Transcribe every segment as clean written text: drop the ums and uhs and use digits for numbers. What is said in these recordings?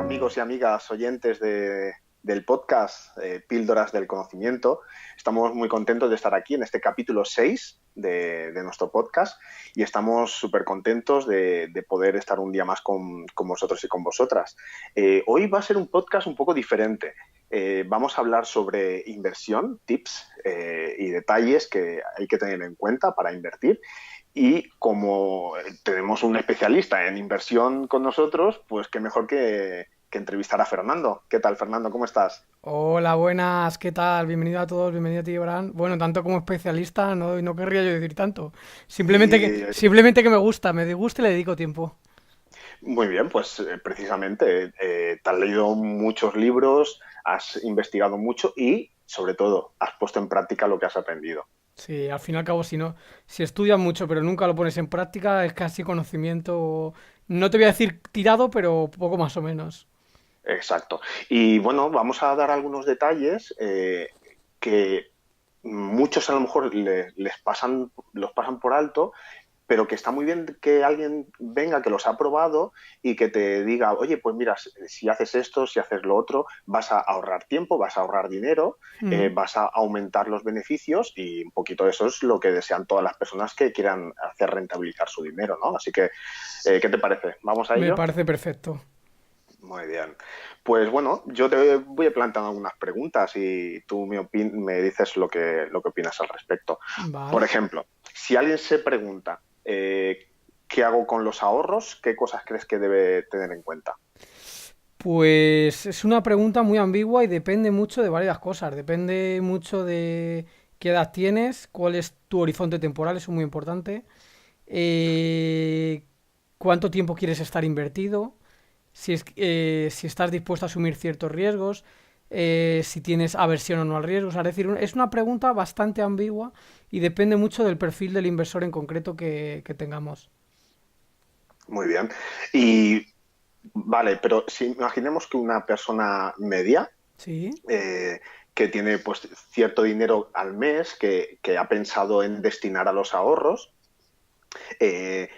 amigos y amigas oyentes del podcast Píldoras del Conocimiento. Estamos muy contentos de estar aquí en este capítulo 6 de nuestro podcast y estamos súper contentos de poder estar un día más con vosotros y con vosotras. Hoy va a ser un podcast un poco diferente. Vamos a hablar sobre inversión, tips y detalles que hay que tener en cuenta para invertir. Y como tenemos un especialista en inversión con nosotros, pues qué mejor que entrevistar a Fernando. ¿Qué tal, Fernando? ¿Cómo estás? Hola, buenas, ¿qué tal? Bienvenido a todos, bienvenido a ti, Abraham. Bueno, tanto como especialista, no querría yo decir tanto. Y Simplemente que me gusta, me disgusta y le dedico tiempo. muy bien, pues precisamente te has leído muchos libros, has investigado mucho y, sobre todo, has puesto en práctica lo que has aprendido. Sí, al fin y al cabo, si estudias mucho pero nunca lo pones en práctica, es casi conocimiento, no te voy a decir tirado, pero poco más o menos. Exacto. Y bueno, vamos a dar algunos detalles que muchos a lo mejor los pasan por alto, pero que está muy bien que alguien venga que los ha probado y que te diga, oye, pues mira, si haces esto, si haces lo otro, vas a ahorrar tiempo, vas a ahorrar dinero, Mm, vas a aumentar los beneficios y un poquito eso es lo que desean todas las personas que quieran hacer rentabilizar su dinero, ¿no? Así que, ¿qué te parece? ¿Vamos a me ello? parece perfecto. Muy bien. Pues bueno, yo te voy a plantear algunas preguntas y tú me dices lo que opinas al respecto. Por Vale. ejemplo, si alguien se pregunta qué hago con los ahorros, ¿qué cosas crees que debe tener en cuenta? Pues es una pregunta muy ambigua y depende mucho de varias cosas. Depende mucho de qué edad tienes, cuál es tu horizonte temporal, eso es muy importante. eh, Cuánto tiempo quieres estar invertido, si estás dispuesto a asumir ciertos riesgos, si tienes aversión o no al riesgo. O sea, es decir, es una pregunta bastante ambigua y depende mucho del perfil del inversor en concreto que tengamos. Muy bien. Y vale, pero si imaginemos que una persona media Sí. eh, que tiene pues cierto dinero al mes que ha pensado en destinar a los ahorros, eh,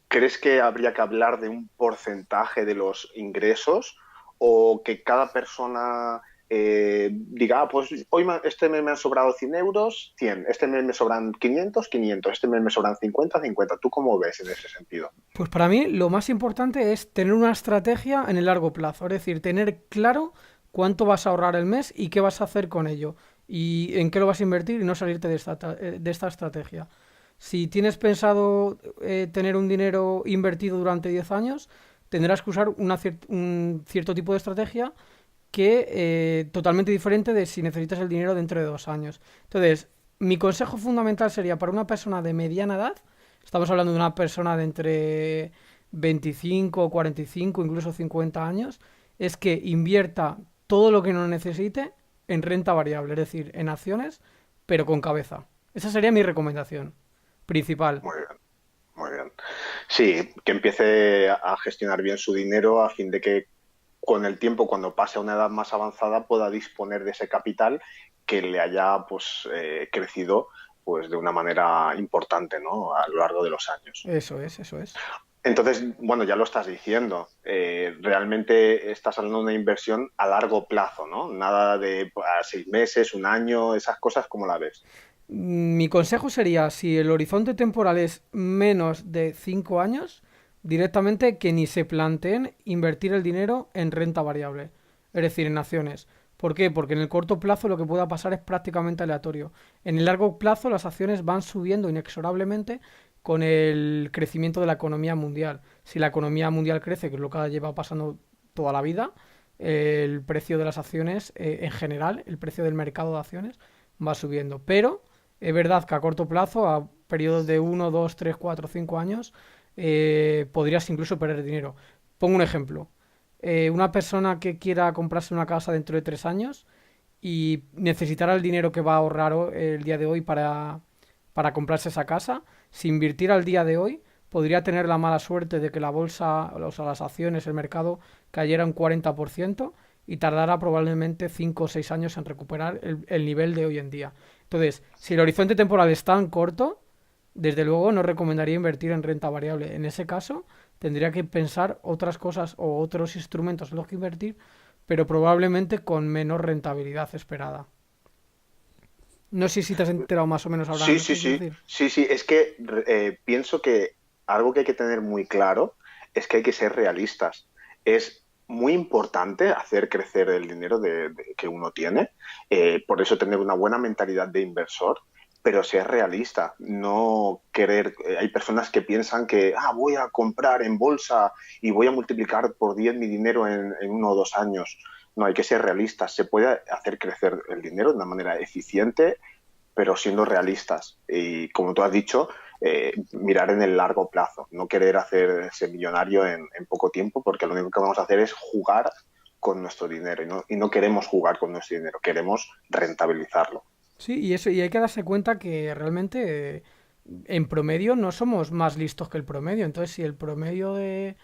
¿crees que habría que hablar de un porcentaje de los ingresos o que cada persona diga, ah, pues hoy este mes me han sobrado 100 euros, 100, este mes me sobran 500, 500, este mes me sobran 50, 50? ¿Tú cómo ves en ese sentido? Pues para mí lo más importante es tener una estrategia en el largo plazo, es decir, tener claro cuánto vas a ahorrar el mes y qué vas a hacer con ello y en qué lo vas a invertir y no salirte de esta estrategia. Si tienes pensado tener un dinero invertido durante 10 años, tendrás que usar un cierto tipo de estrategia que totalmente diferente de si necesitas el dinero dentro de 2 años. Entonces, mi consejo fundamental sería para una persona de mediana edad, estamos hablando de una persona de entre 25, 45, incluso 50 años, es que invierta todo lo que no necesite en renta variable, es decir, en acciones, pero con cabeza. Esa sería mi recomendación principal. Muy bien, muy bien. Sí, que empiece a gestionar bien su dinero a fin de que con el tiempo, cuando pase a una edad más avanzada, pueda disponer de ese capital que le haya pues crecido pues de una manera importante, ¿no? A lo largo de los años. Eso es, eso es. Entonces, bueno, ya lo estás diciendo, realmente estás hablando de una inversión a largo plazo, ¿no? Nada de a 6 meses, un año, esas cosas, ¿cómo la ves? Mi consejo sería, si el horizonte temporal es menos de 5 años, directamente que ni se planteen invertir el dinero en renta variable, es decir, en acciones. ¿Por qué? Porque en el corto plazo lo que pueda pasar es prácticamente aleatorio. En el largo plazo las acciones van subiendo inexorablemente con el crecimiento de la economía mundial. Si la economía mundial crece, que es lo que ha llevado pasando toda la vida, el precio de las acciones, en general, el precio del mercado de acciones va subiendo. Pero es verdad que a corto plazo, a periodos de 1, 2, 3, 4, 5 años, podrías incluso perder dinero. Pongo un ejemplo. Una persona que quiera comprarse una casa dentro de 3 años y necesitará el dinero que va a ahorrar el día de hoy para comprarse esa casa, si invirtiera el día de hoy, podría tener la mala suerte de que la bolsa, o sea, las acciones, el mercado cayera un 40% y tardara probablemente 5 o 6 años en recuperar el nivel de hoy en día. Entonces, si el horizonte temporal es tan corto, desde luego no recomendaría invertir en renta variable. En ese caso, tendría que pensar otras cosas o otros instrumentos en los que invertir, pero probablemente con menor rentabilidad esperada. No sé si te has enterado más o menos ahora Sí, lo sí, que quiero sí, decir. sí, sí, es que pienso que algo que hay que tener muy claro es que hay que ser realistas. Es muy importante hacer crecer el dinero que uno tiene, por eso tener una buena mentalidad de inversor, pero ser realista, no querer, hay personas que piensan que voy a comprar en bolsa y voy a multiplicar por 10 mi dinero en 1 o 2 años. No, hay que ser realistas. Se puede hacer crecer el dinero de una manera eficiente pero siendo realistas. Y como tú has dicho, mirar en el largo plazo, no querer hacerse millonario en poco tiempo, porque lo único que vamos a hacer es jugar con nuestro dinero y no queremos jugar con nuestro dinero, queremos rentabilizarlo. Sí, y eso, y hay que darse cuenta que realmente en promedio no somos más listos que el promedio. Entonces, si el promedio de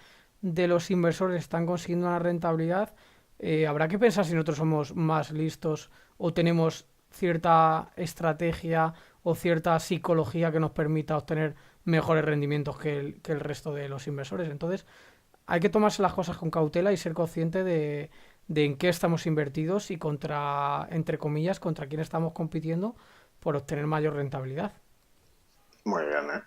los inversores están consiguiendo una rentabilidad, habrá que pensar si nosotros somos más listos o tenemos cierta estrategia o cierta psicología que nos permita obtener mejores rendimientos que el resto de los inversores. Entonces, hay que tomarse las cosas con cautela y ser consciente de en qué estamos invertidos y contra, entre comillas, contra quién estamos compitiendo por obtener mayor rentabilidad. Muy bien, ¿eh?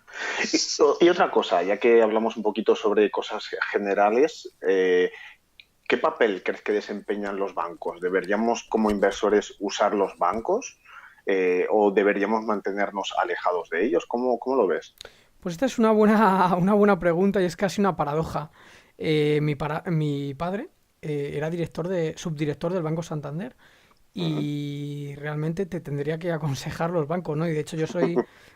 Y otra cosa, ya que hablamos un poquito sobre cosas generales, ¿qué papel crees que desempeñan los bancos? ¿Deberíamos como inversores usar los bancos o deberíamos mantenernos alejados de ellos? ¿Cómo lo ves? Pues esta es una una buena pregunta y es casi una paradoja. Mi padre era subdirector del Banco Santander Ujú. y realmente te tendría que aconsejar los bancos, ¿no? Y de hecho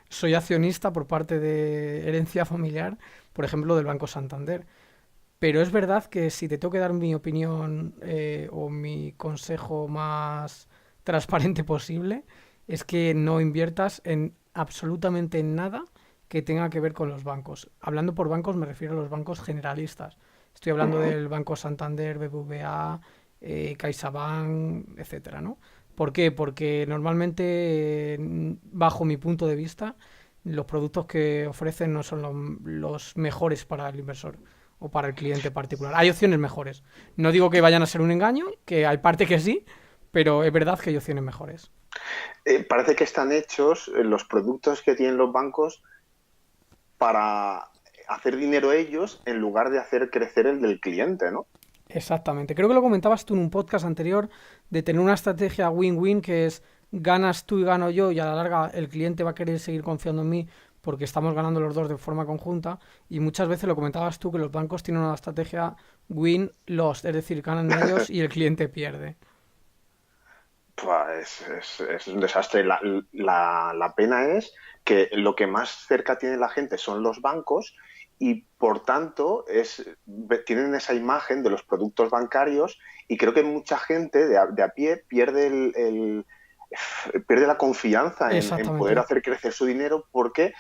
soy accionista por parte de herencia familiar, por ejemplo, del Banco Santander. Pero es verdad que si te tengo que dar mi opinión o mi consejo más transparente posible, es que no inviertas en absolutamente nada que tenga que ver con los bancos. Hablando por bancos me refiero a los bancos generalistas. Estoy hablando Ujú. del Banco Santander, BBVA, CaixaBank, etcétera, ¿no? ¿Por qué? Porque normalmente, bajo mi punto de vista, los productos que ofrecen no son los mejores para el inversor o para el cliente particular. Hay opciones mejores. No digo que vayan a ser un engaño, que hay parte que sí, pero es verdad que hay opciones mejores. Parece que están hechos los productos que tienen los bancos para hacer dinero ellos en lugar de hacer crecer el del cliente, ¿no? Exactamente. Creo que lo comentabas tú en un podcast anterior de tener una estrategia win-win que es ganas tú y gano yo y a la larga el cliente va a querer seguir confiando en mí porque estamos ganando los dos de forma conjunta y muchas veces lo comentabas tú que los bancos tienen una estrategia win-loss, es decir, ganan ellos y el cliente pierde. Es un desastre. La pena es que lo que más cerca tiene la gente son los bancos y por tanto tienen esa imagen de los productos bancarios y creo que mucha gente de a pie pierde la confianza en poder Exactamente. hacer crecer su dinero porque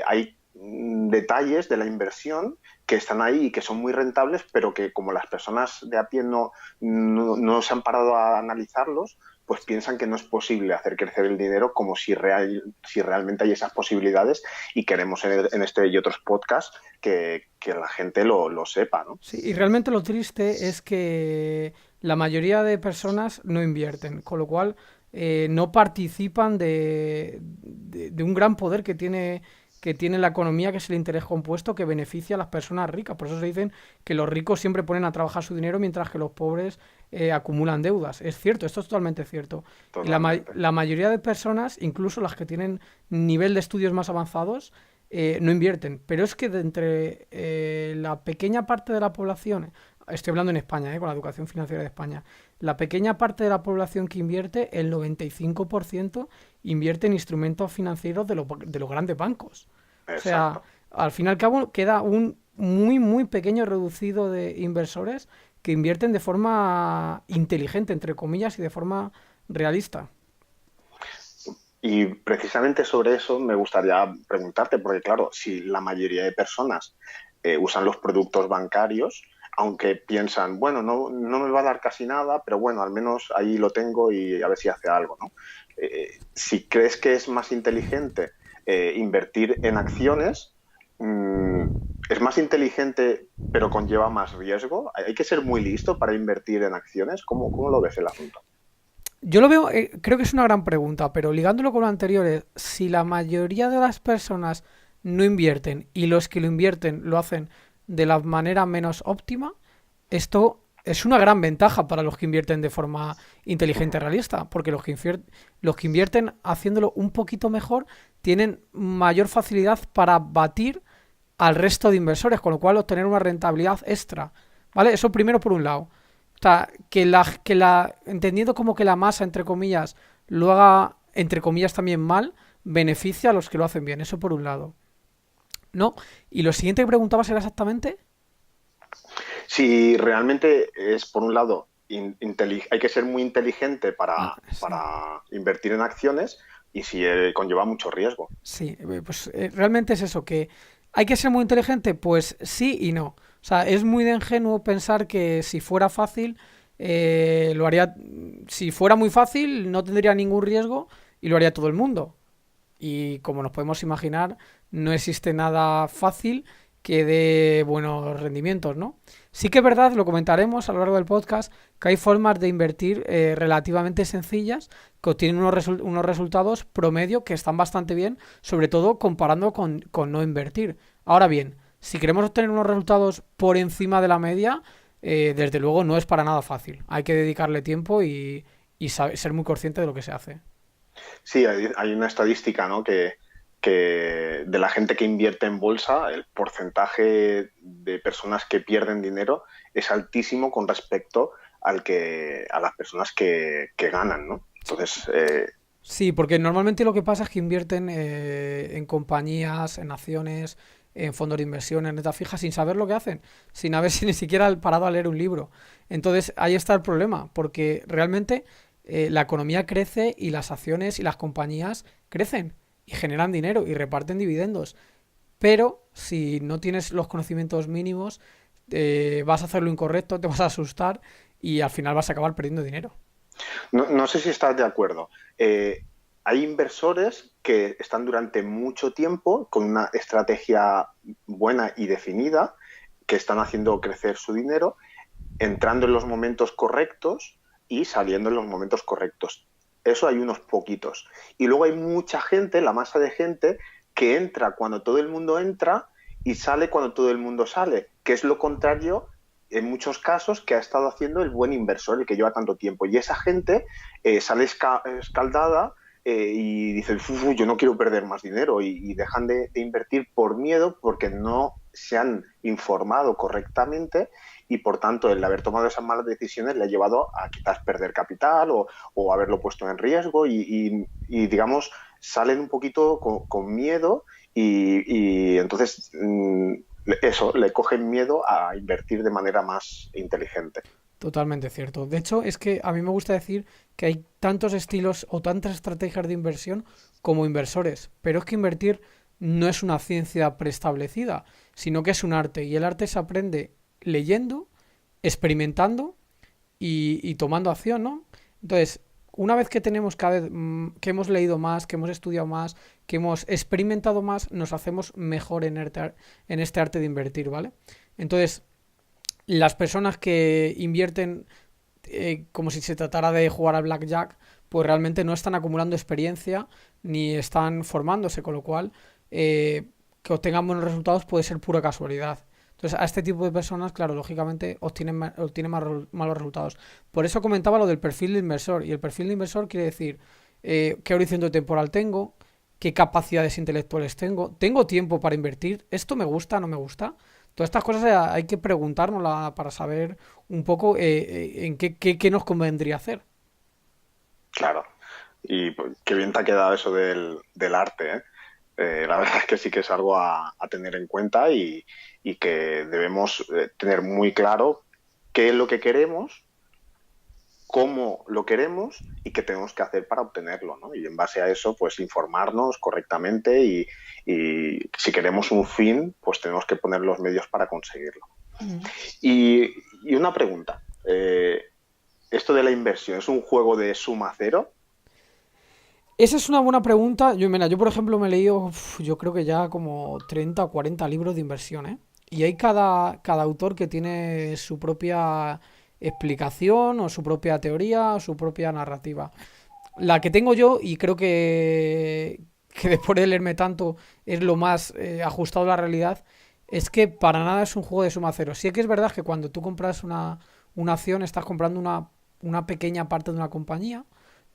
hay detalles de la inversión que están ahí y que son muy rentables, pero que como las personas de a pie no se han parado a analizarlos, pues piensan que no es posible hacer crecer el dinero como si realmente hay esas posibilidades y queremos en este y otros podcasts que la gente lo sepa, ¿no? Sí, y realmente lo triste es que la mayoría de personas no invierten, con lo cual no participan de un gran poder que tiene la economía, que es el interés compuesto, que beneficia a las personas ricas. Por eso se dicen que los ricos siempre ponen a trabajar su dinero mientras que los pobres acumulan deudas. Es cierto, esto es totalmente cierto. Y Totalmente. la mayoría de personas, incluso las que tienen nivel de estudios más avanzados, no invierten. Pero es que de entre la pequeña parte de la población, estoy hablando en España, con la educación financiera de España, la pequeña parte de la población que invierte, el 95% invierte en instrumentos financieros de los grandes bancos. O sea, Exacto. al fin y al cabo queda un muy pequeño reducido de inversores que invierten de forma inteligente, entre comillas, y de forma realista. Y precisamente sobre eso me gustaría preguntarte, porque claro, si la mayoría de personas usan los productos bancarios, aunque piensan, bueno, no me va a dar casi nada, pero bueno, al menos ahí lo tengo y a ver si hace algo, ¿no? Si crees que es más inteligente invertir en acciones es más inteligente, pero conlleva más riesgo. Hay que ser muy listo para invertir en acciones. ¿Cómo lo ves el asunto? Yo lo veo, creo que es una gran pregunta, pero ligándolo con lo anterior, si la mayoría de las personas no invierten y los que lo invierten lo hacen de la manera menos óptima, esto es una gran ventaja para los que invierten de forma inteligente y realista, porque los que invierten haciéndolo un poquito mejor tienen mayor facilidad para batir al resto de inversores, con lo cual obtener una rentabilidad extra. ¿Vale? Eso primero por un lado. O sea, entendiendo como que la masa, entre comillas, lo haga, entre comillas, también mal, beneficia a los que lo hacen bien. Eso por un lado. ¿No? Y lo siguiente que preguntabas era exactamente. Si realmente es, por un lado, hay que ser muy inteligente Ah, sí. para invertir en acciones y si conlleva mucho riesgo. Sí, pues realmente es eso, que hay que ser muy inteligente, pues sí y no. O sea, es muy de ingenuo pensar que si fuera fácil, lo haría, si fuera muy fácil, no tendría ningún riesgo y lo haría todo el mundo. Y como nos podemos imaginar, no existe nada fácil que dé buenos rendimientos, ¿no? Sí que es verdad, lo comentaremos a lo largo del podcast, que hay formas de invertir relativamente sencillas que obtienen unos resultados promedio que están bastante bien, sobre todo comparando con no invertir. Ahora bien, si queremos obtener unos resultados por encima de la media, desde luego no es para nada fácil. Hay que dedicarle tiempo y ser muy consciente de lo que se hace. Sí, hay una estadística, ¿no? Que de la gente que invierte en bolsa, el porcentaje de personas que pierden dinero es altísimo con respecto a las personas que ganan, ¿no? Entonces, Sí, porque normalmente lo que pasa es que invierten en compañías, en acciones, en fondos de inversión, en renta fija, sin saber lo que hacen, sin haber si ni siquiera parado a leer un libro. Entonces ahí está el problema, porque realmente la economía crece y las acciones y las compañías crecen y generan dinero y reparten dividendos. Pero si no tienes los conocimientos mínimos, vas a hacer lo incorrecto, te vas a asustar y al final vas a acabar perdiendo dinero. no sé si estás de acuerdo. Hay inversores que están durante mucho tiempo con una estrategia buena y definida, que están haciendo crecer su dinero, entrando en los momentos correctos y saliendo en los momentos correctos. Eso hay unos poquitos. Y luego hay mucha gente, la masa de gente, que entra cuando todo el mundo entra y sale cuando todo el mundo sale, que es lo contrario en muchos casos que ha estado haciendo el buen inversor, el que lleva tanto tiempo. Y esa gente sale escaldada y dice, yo no quiero perder más dinero y dejan de invertir por miedo porque no se han informado correctamente y por tanto el haber tomado esas malas decisiones le ha llevado a quizás perder capital o haberlo puesto en riesgo y digamos salen un poquito con miedo y entonces eso, le cogen miedo a invertir de manera más inteligente. Totalmente cierto. De hecho, es que a mí me gusta decir que hay tantos estilos o tantas estrategias de inversión como inversores, pero es que invertir no es una ciencia preestablecida, sino que es un arte y el arte se aprende leyendo, experimentando y tomando acción, ¿no? Entonces, una vez que tenemos cada vez que hemos leído más, que hemos estudiado más, que hemos experimentado más, nos hacemos mejor en este arte de invertir, ¿vale? Entonces, las personas que invierten como si se tratara de jugar al blackjack, pues realmente no están acumulando experiencia ni están formándose, con lo cual que obtengan buenos resultados puede ser pura casualidad. Entonces, a este tipo de personas, claro, lógicamente obtienen malos resultados. Por eso comentaba lo del perfil de inversor. Y el perfil de inversor quiere decir qué horizonte temporal tengo, qué capacidades intelectuales tengo tiempo para invertir, esto me gusta, no me gusta. Todas estas cosas hay que preguntárnoslas para saber un poco en qué nos convendría hacer. Claro. Y pues, qué bien te ha quedado eso del arte, ¿eh? La verdad es que sí que es algo a tener en cuenta y que debemos tener muy claro qué es lo que queremos, cómo lo queremos y qué tenemos que hacer para obtenerlo, ¿no? Y en base a eso, pues informarnos correctamente y si queremos un fin, pues tenemos que poner los medios para conseguirlo. Mm. Y una pregunta, ¿esto de la inversión es un juego de suma cero? Esa es una buena pregunta. Mira, yo por ejemplo me he leído, yo creo que ya como 30 o 40 libros de inversión, ¿eh? Y hay cada autor que tiene su propia explicación o su propia teoría o su propia narrativa. La que tengo yo, y creo que después de leerme tanto es lo más ajustado a la realidad, es que para nada es un juego de suma cero. Sí que es verdad que cuando tú compras una acción estás comprando una pequeña parte de una compañía,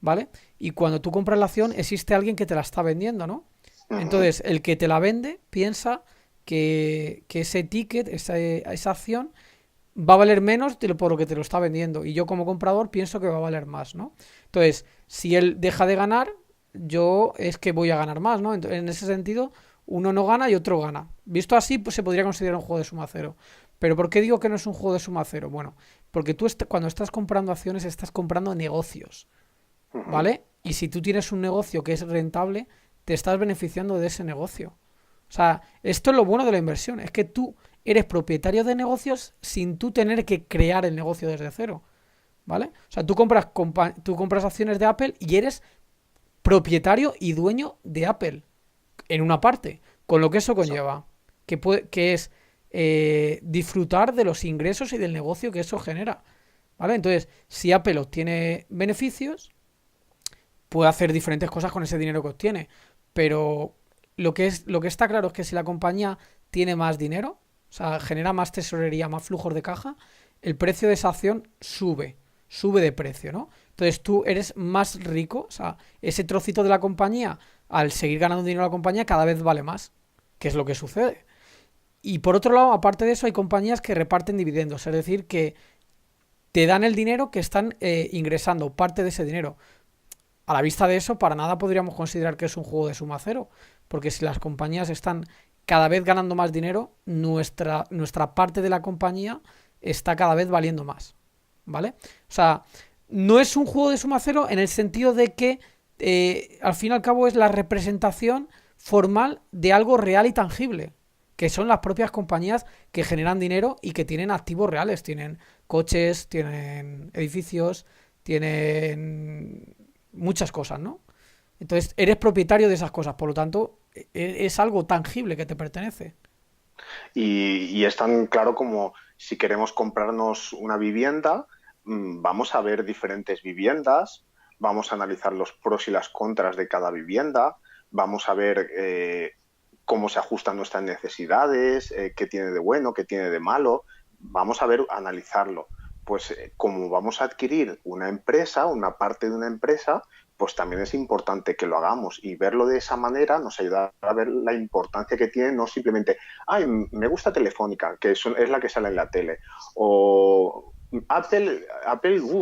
¿vale? Y cuando tú compras la acción existe alguien que te la está vendiendo, ¿no? Ujú, Entonces, el que te la vende piensa que ese ticket, esa acción, va a valer menos de por lo que te lo está vendiendo. Y yo como comprador pienso que va a valer más, ¿no? Entonces, si él deja de ganar, yo es que voy a ganar más, ¿no? Entonces, en ese sentido, uno no gana y otro gana. Visto así, pues se podría considerar un juego de suma cero. Pero ¿por qué digo que no es un juego de suma cero? Bueno, porque tú cuando estás comprando acciones estás comprando negocios, ujú. ¿vale? Y si tú tienes un negocio que es rentable, te estás beneficiando de ese negocio. O sea, esto es lo bueno de la inversión, es que tú eres propietario de negocios sin tú tener que crear el negocio desde cero, ¿vale? O sea, tú compras acciones de Apple y eres propietario y dueño de Apple en una parte, con lo que eso Exacto. conlleva, que es disfrutar de los ingresos y del negocio que eso genera, ¿vale? Entonces, si Apple obtiene beneficios, puede hacer diferentes cosas con ese dinero que obtiene, pero lo que está claro es que si la compañía tiene más dinero, o sea, genera más tesorería, más flujos de caja, el precio de esa acción sube de precio, ¿no? Entonces tú eres más rico, o sea, ese trocito de la compañía, al seguir ganando dinero la compañía, cada vez vale más, que es lo que sucede. Y por otro lado, aparte de eso, hay compañías que reparten dividendos, es decir, que te dan el dinero que están ingresando, parte de ese dinero. A la vista de eso, para nada podríamos considerar que es un juego de suma cero, porque si las compañías están cada vez ganando más dinero, nuestra parte de la compañía está cada vez valiendo más, ¿vale? O sea, no es un juego de suma cero en el sentido de que al fin y al cabo es la representación formal de algo real y tangible, que son las propias compañías que generan dinero y que tienen activos reales, tienen coches, tienen edificios, tienen muchas cosas, ¿no? Entonces, eres propietario de esas cosas, por lo tanto, es algo tangible que te pertenece. Y es tan claro como si queremos comprarnos una vivienda, vamos a ver diferentes viviendas, vamos a analizar los pros y las contras de cada vivienda, vamos a ver cómo se ajustan nuestras necesidades, qué tiene de bueno, qué tiene de malo, vamos a ver, analizarlo. Pues como vamos a adquirir una empresa, una parte de una empresa, pues también es importante que lo hagamos y verlo de esa manera nos ayuda a ver la importancia que tiene, no simplemente ay, me gusta Telefónica, que es la que sale en la tele. O Apple,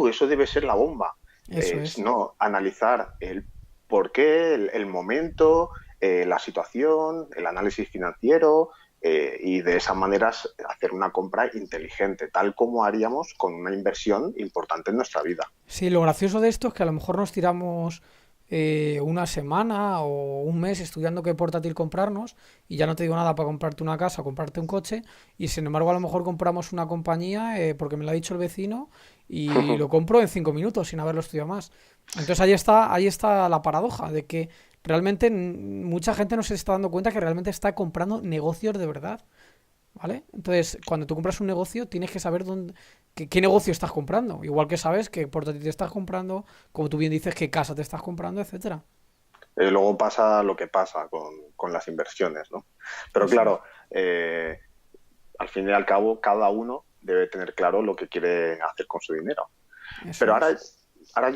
eso debe ser la bomba. Eso es. No, analizar el por qué, el momento, la situación, el análisis financiero y de esa manera hacer una compra inteligente, tal como haríamos con una inversión importante en nuestra vida. Sí, lo gracioso de esto es que a lo mejor nos tiramos una semana o un mes estudiando qué portátil comprarnos y ya no te digo nada para comprarte una casa o comprarte un coche y sin embargo a lo mejor compramos una compañía porque me lo ha dicho el vecino y lo compro en 5 minutos sin haberlo estudiado más. Entonces ahí está la paradoja de que realmente mucha gente no se está dando cuenta que realmente está comprando negocios de verdad. ¿Vale? Entonces, cuando tú compras un negocio, tienes que saber qué negocio estás comprando. Igual que sabes qué portátil te estás comprando, como tú bien dices, qué casa te estás comprando, etcétera. Luego pasa lo que pasa con las inversiones, ¿no? Pero Eso es. claro, al fin y al cabo, cada uno debe tener claro lo que quiere hacer con su dinero. Eso Pero es. ahora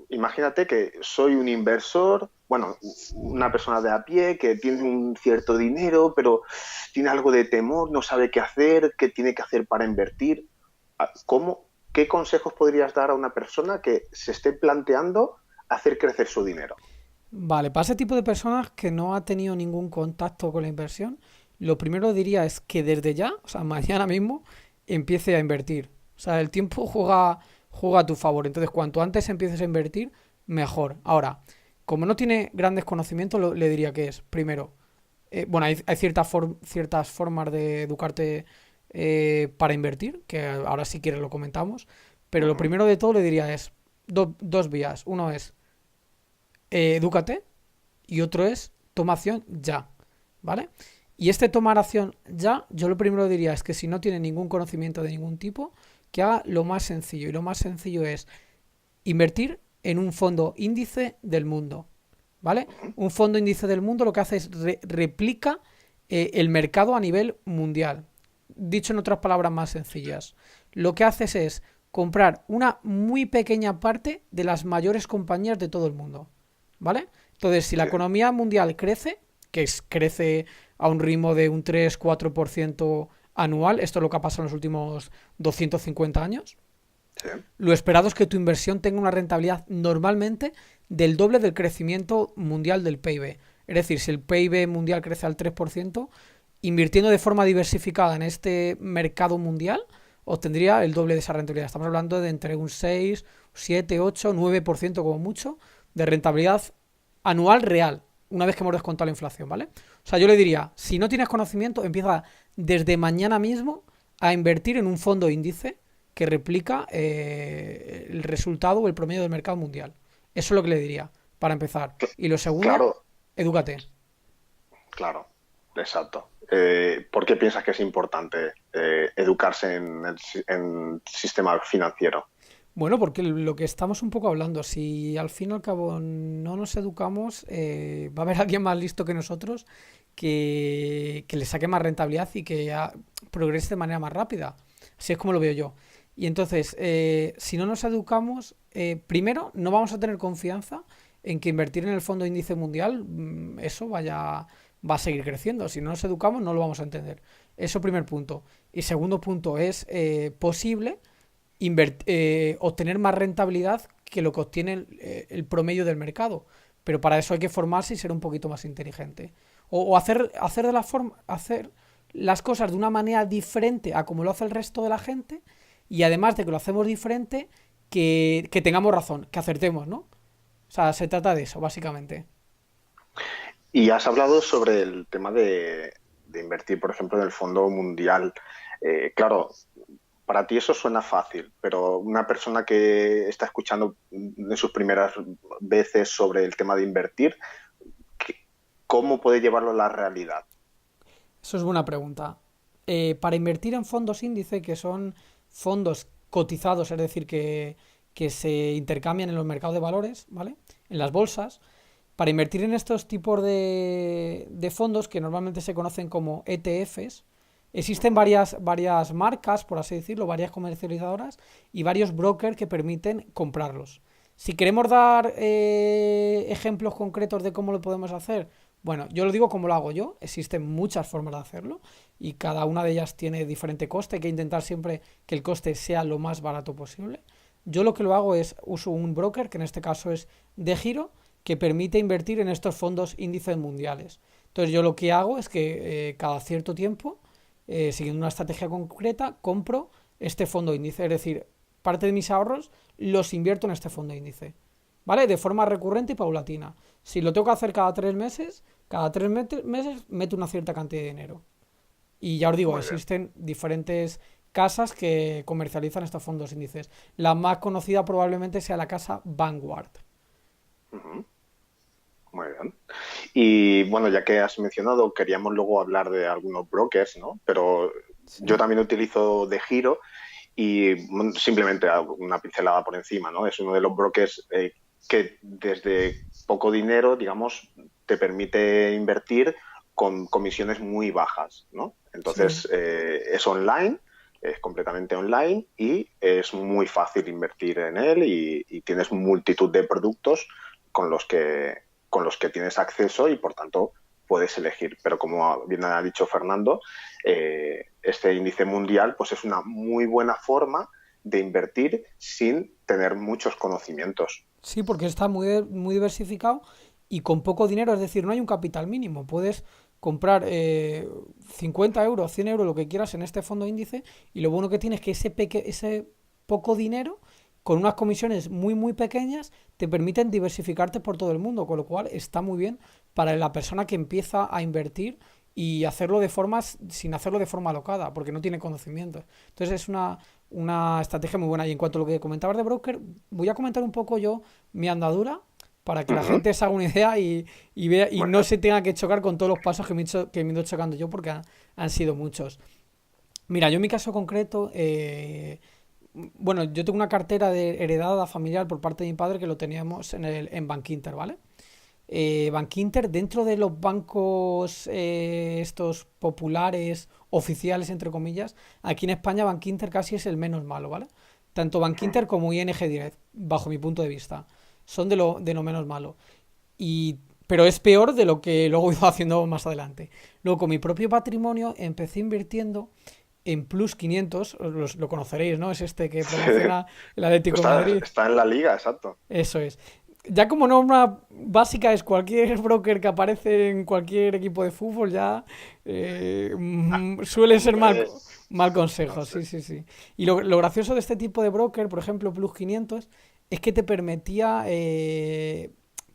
imagínate que soy un inversor, bueno, una persona de a pie que tiene un cierto dinero, pero tiene algo de temor, no sabe qué hacer, qué tiene que hacer para invertir. ¿Qué consejos podrías dar a una persona que se esté planteando hacer crecer su dinero? Vale, para ese tipo de personas que no ha tenido ningún contacto con la inversión, lo primero diría es que desde ya, o sea, mañana mismo, empiece a invertir. O sea, el tiempo juega a tu favor. Entonces, cuanto antes empieces a invertir, mejor. Ahora, como no tiene grandes conocimientos, le diría que es, primero, bueno, hay ciertas formas de educarte para invertir, que ahora si quieres lo comentamos, pero lo Ujú, primero de todo le diría es dos vías. Uno es edúcate, y otro es toma acción ya, ¿vale? Y este tomar acción ya, yo lo primero diría es que si no tiene ningún conocimiento de ningún tipo, que haga lo más sencillo. Y lo más sencillo es invertir en un fondo índice del mundo, ¿vale? Ujú. Un fondo índice del mundo lo que hace es replica el mercado a nivel mundial. Dicho en otras palabras más sencillas, lo que haces es comprar una muy pequeña parte de las mayores compañías de todo el mundo, ¿vale? Entonces, si la Sí, economía mundial crece, crece a un ritmo de un 3-4% anual, esto es lo que ha pasado en los últimos 250 años, sí. lo esperado es que tu inversión tenga una rentabilidad normalmente del doble del crecimiento mundial del PIB. Es decir, si el PIB mundial crece al 3%, invirtiendo de forma diversificada en este mercado mundial, obtendría el doble de esa rentabilidad. Estamos hablando de entre un 6, 7, 8, 9% como mucho de rentabilidad anual real, una vez que hemos descontado la inflación, ¿vale? O sea, yo le diría, si no tienes conocimiento, empieza desde mañana mismo a invertir en un fondo índice que replica el resultado o el promedio del mercado mundial. Eso es lo que le diría, para empezar. Cl- Y lo segundo, Claro, edúcate. claro, exacto. ¿Por qué piensas que es importante educarse en sistema financiero? Bueno, porque lo que estamos un poco hablando, si al fin y al cabo no nos educamos, va a haber alguien más listo que nosotros que le saque más rentabilidad y que ya progrese de manera más rápida. Así es como lo veo yo. Y entonces, si no nos educamos, primero no vamos a tener confianza en que invertir en el fondo índice mundial, eso va a seguir creciendo. Si no nos educamos, no lo vamos a entender. Eso primer punto. Y segundo punto, es posible obtener más rentabilidad que lo que obtiene el promedio del mercado. Pero para eso hay que formarse y ser un poquito más inteligente. O hacer las cosas de una manera diferente a como lo hace el resto de la gente. Y además de que lo hacemos diferente, que tengamos razón, que acertemos, ¿no? O sea, se trata de eso, básicamente. Y has hablado sobre el tema de invertir, por ejemplo, en el Fondo Mundial. Claro, para ti eso suena fácil, pero una persona que está escuchando en sus primeras veces sobre el tema de invertir, ¿qué- ¿cómo puede llevarlo a la realidad? Eso es buena pregunta. Para invertir en fondos índice, que son fondos cotizados, es decir, que se intercambian en los mercados de valores, ¿vale? En las bolsas, para invertir en estos tipos de fondos que normalmente se conocen como ETFs, existen Ujú. varias marcas, por así decirlo, varias comercializadoras y varios brokers que permiten comprarlos. Si queremos dar ejemplos concretos de cómo lo podemos hacer, bueno, yo lo digo como lo hago yo, existen muchas formas de hacerlo y cada una de ellas tiene diferente coste, hay que intentar siempre que el coste sea lo más barato posible. Yo lo que lo hago es uso un broker, que en este caso es de giro, que permite invertir en estos fondos índices mundiales. Entonces yo lo que hago es que cada cierto tiempo, siguiendo una estrategia concreta, compro este fondo índice. Es decir, parte de mis ahorros los invierto en este fondo índice. ¿Vale? De forma recurrente y paulatina. Si lo tengo que hacer cada tres meses meto una cierta cantidad de dinero. Y ya os digo, Muy bien. existen diferentes casas que comercializan estos fondos índices. La más conocida probablemente sea la casa Vanguard. Ujú. Muy bien. Y bueno, ya que has mencionado, queríamos luego hablar de algunos brokers, ¿no? Pero yo Sí. también utilizo de Giro y simplemente hago una pincelada por encima, ¿no? Es uno de los brokers que desde poco dinero, digamos, te permite invertir con comisiones muy bajas, ¿no? Sí. Entonces, es online, es completamente online y es muy fácil invertir en él y tienes multitud de productos con los con los que tienes acceso y, por tanto, puedes elegir. Pero como bien ha dicho Fernando, este índice mundial pues es una muy buena forma de invertir sin tener muchos conocimientos. Sí, porque está muy diversificado y con poco dinero, es decir, no hay un capital mínimo. Puedes comprar 50 euros, 100 euros, lo que quieras en este fondo índice y lo bueno que tiene es que ese poco dinero, con unas comisiones muy pequeñas, te permiten diversificarte por todo el mundo, con lo cual está muy bien para la persona que empieza a invertir y hacerlo sin hacerlo de forma alocada, porque no tiene conocimiento. Entonces es una estrategia muy buena. Y en cuanto a lo que comentabas de broker, voy a comentar un poco yo mi andadura para que la Ujú. gente se haga una idea y vea y Muy no bien. se tenga que chocar con todos los pasos que me he ido chocando yo porque han sido muchos. Mira, yo en mi caso concreto, bueno, yo tengo una cartera heredada familiar por parte de mi padre que lo teníamos en Bankinter, ¿vale? Bankinter, dentro de los bancos estos populares, oficiales, entre comillas, aquí en España Bankinter casi es el menos malo, ¿vale? Tanto Bankinter Ujú. como ING Direct, bajo mi punto de vista, son de lo menos malo. Y, pero es peor de lo que luego he ido haciendo más adelante. Luego, con mi propio patrimonio, empecé invirtiendo en Plus 500, lo conoceréis, ¿no? Es este que Sí. promociona el Atlético de Está, Madrid. está en la liga, exacto. Eso es. Ya como norma básica es cualquier broker que aparece en cualquier equipo de fútbol ya suele ser Hombre, mal no consejo, sé. sí, sí, sí. Y lo gracioso de este tipo de broker, por ejemplo, Plus 500, es que te permitía,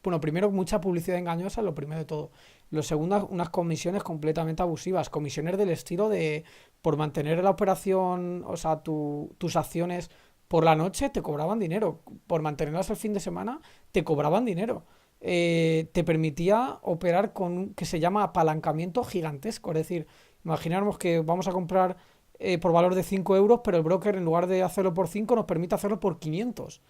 bueno, primero mucha publicidad engañosa, lo primero de todo. Lo segundo, unas comisiones completamente abusivas, comisiones del estilo de, por mantener la operación, o sea, tus acciones por la noche te cobraban dinero, por mantenerlas el fin de semana te cobraban dinero. Te permitía operar con que se llama apalancamiento gigantesco. Es decir, imaginarnos que vamos a comprar por valor de 5 euros, pero el broker en lugar de hacerlo por 5 nos permite hacerlo por 500.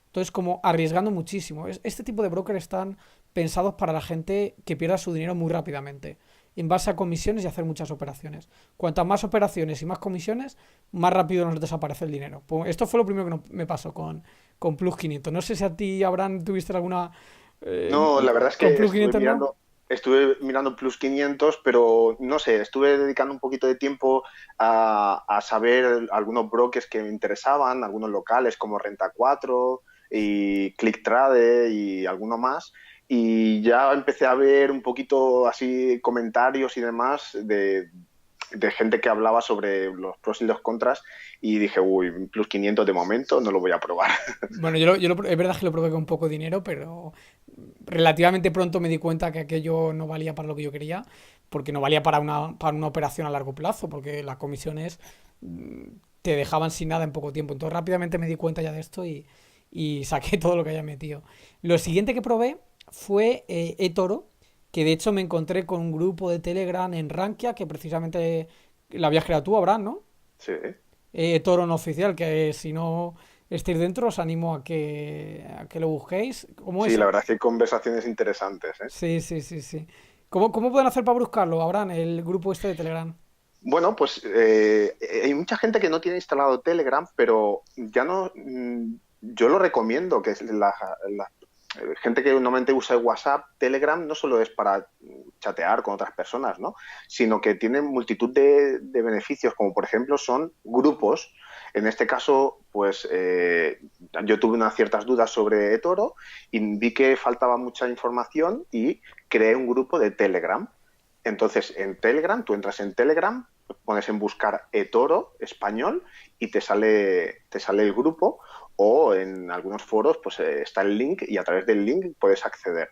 Entonces, como arriesgando muchísimo. Este tipo de brokers están pensados para la gente que pierda su dinero muy rápidamente, en base a comisiones y hacer muchas operaciones. Cuantas más operaciones y más comisiones, más rápido nos desaparece el dinero. Pues esto fue lo primero que me pasó con Plus 500. No sé si a ti, Abraham, tuviste alguna No, la verdad es con que Plus 500, ¿no? estuve mirando Plus 500, pero no sé, estuve dedicando un poquito de tiempo a saber algunos brokers que me interesaban, algunos locales como Renta 4 y ClickTrade y alguno más. Y ya empecé a ver un poquito así comentarios y demás de gente que hablaba sobre los pros y los contras y dije, uy, Plus 500 de momento no lo voy a probar. Bueno, es verdad que lo probé con poco dinero, pero relativamente pronto me di cuenta que aquello no valía para lo que yo quería, porque no valía para una operación a largo plazo, porque las comisiones mm, te dejaban sin nada en poco tiempo. Entonces rápidamente me di cuenta ya de esto y saqué todo lo que había metido. Lo siguiente que probé fue eToro, que de hecho me encontré con un grupo de Telegram en Rankia, que precisamente la habías creado tú, Abraham, ¿no? Sí. Toro no oficial, que si no estáis dentro os animo a que lo busquéis. ¿Cómo Sí, es? la verdad es que hay conversaciones interesantes, ¿eh? Sí, sí, sí, sí. ¿Cómo pueden hacer para buscarlo, Abraham, el grupo este de Telegram? Bueno, pues hay mucha gente que no tiene instalado Telegram, pero ya no, yo lo recomiendo, que es la gente que normalmente usa WhatsApp, Telegram no solo es para chatear con otras personas, ¿no? Sino que tiene multitud de beneficios, como por ejemplo son grupos. En este caso, pues yo tuve unas ciertas dudas sobre eToro y vi que faltaba mucha información y creé un grupo de Telegram. Entonces, en Telegram, tú entras en Telegram, pones en buscar eToro español y te sale el grupo o en algunos foros pues está el link y a través del link puedes acceder.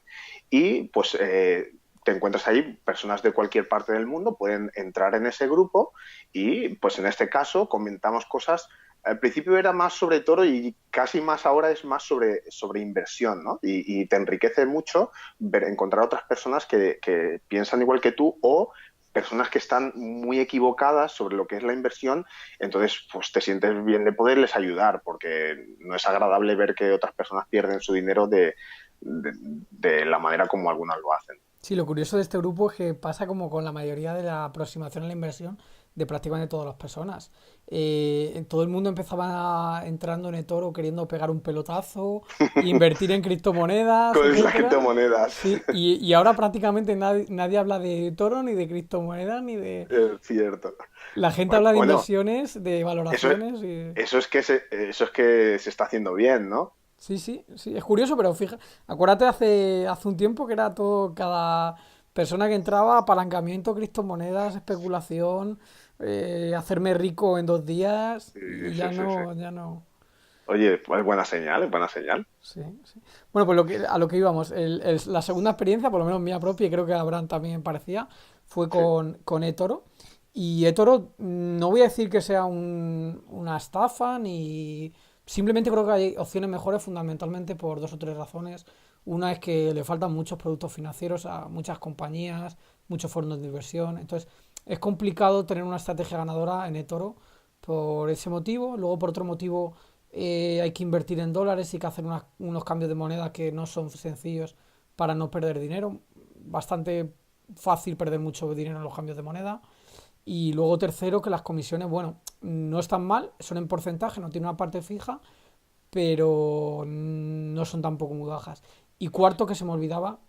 Y pues te encuentras ahí personas de cualquier parte del mundo, pueden entrar en ese grupo y pues en este caso comentamos cosas. Al principio era más sobre toro y casi más ahora es más sobre inversión, ¿no? Y te enriquece mucho encontrar otras personas que piensan igual que tú o personas que están muy equivocadas sobre lo que es la inversión, entonces pues te sientes bien de poderles ayudar, porque no es agradable ver que otras personas pierden su dinero de la manera como algunas lo hacen. Sí, lo curioso de este grupo es que pasa como con la mayoría de la aproximación a la inversión de prácticamente todas las personas. Todo el mundo empezaba entrando en eToro queriendo pegar un pelotazo, invertir en criptomonedas, Con las etcétera. criptomonedas, Sí, y ahora prácticamente nadie habla de Toro, ni de criptomonedas, ni de... es cierto. La gente habla de Bueno, inversiones, de eso, valoraciones y... eso es que se está haciendo bien, ¿no? Sí, sí, sí, es curioso, pero acuérdate hace un tiempo que era todo, cada persona que entraba, apalancamiento, criptomonedas, especulación, hacerme rico en 2 días Sí, y sí, ya sí, sí. no, ya no. Oye, pues buena señal, es buena señal. Sí, sí. Bueno, pues a lo que íbamos, la segunda experiencia, por lo menos mía propia, y creo que a Abraham también parecía, fue Sí. con eToro. Y eToro, no voy a decir que sea una estafa, ni... Simplemente creo que hay opciones mejores fundamentalmente por dos o tres razones. Una es que le faltan muchos productos financieros a muchas compañías, muchos fondos de inversión. Entonces, es complicado tener una estrategia ganadora en eToro por ese motivo. Luego, por otro motivo, hay que invertir en dólares y hay que hacer unos cambios de moneda que no son sencillos para no perder dinero. Bastante fácil perder mucho dinero en los cambios de moneda. Y luego tercero, que las comisiones, bueno, no están mal, son en porcentaje, no tiene una parte fija, pero no son tampoco muy bajas. Y cuarto, que se me olvidaba,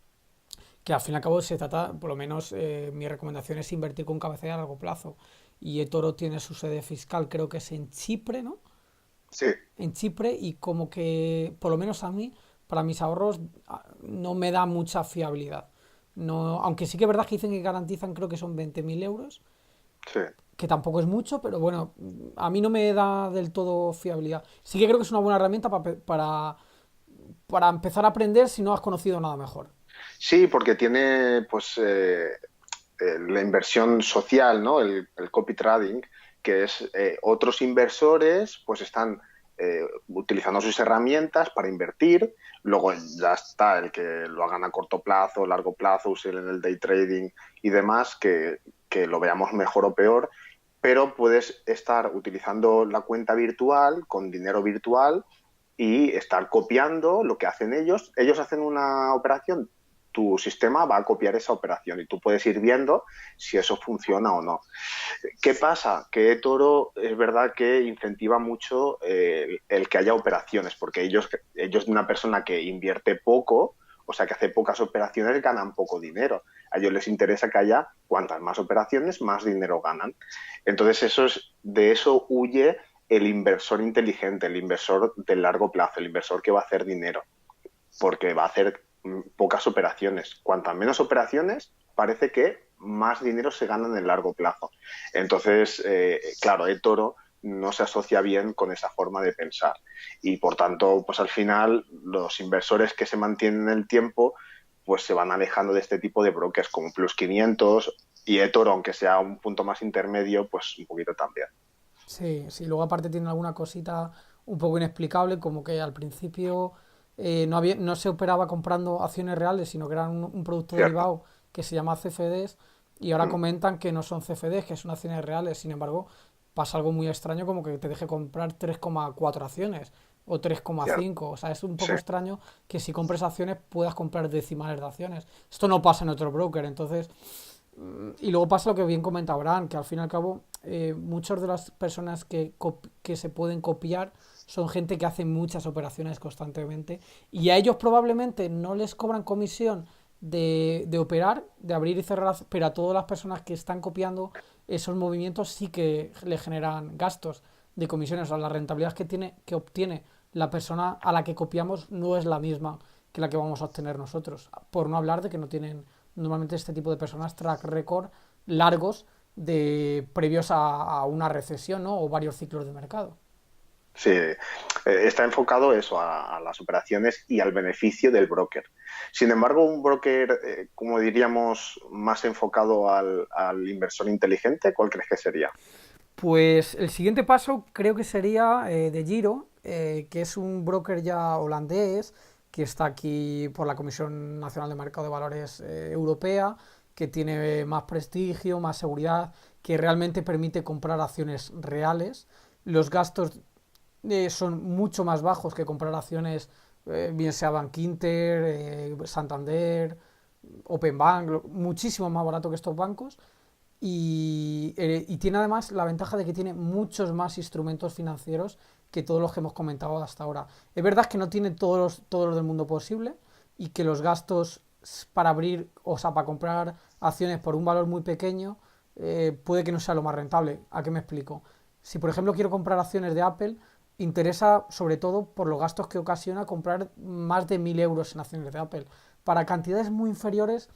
que al fin y al cabo se trata, por lo menos mi recomendación es invertir con cabecera a largo plazo. Y eToro tiene su sede fiscal, creo que es en Chipre, ¿no? Sí, En Chipre y como que, por lo menos a mí, para mis ahorros, no me da mucha fiabilidad. No, aunque sí que es verdad que dicen que garantizan, creo que son 20.000 euros, sí. que tampoco es mucho, pero bueno, a mí no me da del todo fiabilidad. Sí que creo que es una buena herramienta para empezar a aprender si no has conocido nada mejor. Sí, porque tiene pues la inversión social, ¿no? El copy trading, que es otros inversores pues están utilizando sus herramientas para invertir, luego ya está el que lo hagan a corto plazo, largo plazo, usen el day trading y demás, que lo veamos mejor o peor, pero puedes estar utilizando la cuenta virtual con dinero virtual y estar copiando lo que hacen ellos. Ellos hacen una operación, tu sistema va a copiar esa operación y tú puedes ir viendo si eso funciona o no. ¿Qué pasa? Que eToro es verdad que incentiva mucho el que haya operaciones, porque ellos, una persona que invierte poco, o sea, que hace pocas operaciones, ganan poco dinero. A ellos les interesa que haya cuantas más operaciones, más dinero ganan. Entonces, de eso huye el inversor inteligente, el inversor de largo plazo, el inversor que va a hacer dinero, porque va a hacer pocas operaciones. Cuantas menos operaciones, parece que más dinero se gana en el largo plazo. Entonces, claro, eToro no se asocia bien con esa forma de pensar. Y por tanto, pues al final, los inversores que se mantienen en el tiempo, pues se van alejando de este tipo de brokers como Plus 500 y eToro, aunque sea un punto más intermedio, pues un poquito también. Sí, sí, luego aparte tiene alguna cosita un poco inexplicable, como que al principio no se operaba comprando acciones reales, sino que eran un producto Cierto. derivado que se llama CFDs, y ahora Mm, comentan que no son CFDs, que son acciones reales. Sin embargo, pasa algo muy extraño como que te deje comprar 3,4 acciones o cierto. 3,5. O sea, es un Sí. poco extraño que si compras acciones puedas comprar decimales de acciones. Esto no pasa en otro broker, entonces y luego pasa lo que bien comenta Abraham, que al fin y al cabo muchas de las personas que se pueden copiar son gente que hace muchas operaciones constantemente y a ellos probablemente no les cobran comisión de operar, de abrir y cerrar, pero a todas las personas que están copiando esos movimientos sí que le generan gastos de comisiones. O sea, la rentabilidad que obtiene la persona a la que copiamos no es la misma que la que vamos a obtener nosotros. Por no hablar de que no tienen normalmente este tipo de personas track record largos de previos a una recesión, ¿no? O varios ciclos de mercado. Sí, está enfocado eso a las operaciones y al beneficio del broker. Sin embargo, un broker, como diríamos, más enfocado al inversor inteligente, ¿cuál crees que sería? Pues el siguiente paso creo que sería de Giro, que es un broker ya holandés que está aquí por la Comisión Nacional de Mercado de Valores Europea, que tiene más prestigio, más seguridad, que realmente permite comprar acciones reales. Los gastos son mucho más bajos que comprar acciones, bien sea Bankinter, Santander, Openbank, muchísimo más barato que estos bancos y tiene además la ventaja de que tiene muchos más instrumentos financieros que todos los que hemos comentado hasta ahora. Es verdad que no tiene todos los del mundo posible y que los gastos para abrir, o sea, para comprar acciones por un valor muy pequeño, puede que no sea lo más rentable. ¿A qué me explico? Si por ejemplo quiero comprar acciones de Apple, interesa sobre todo por los gastos que ocasiona comprar más de 1.000 euros en acciones de Apple. Para cantidades muy inferiores,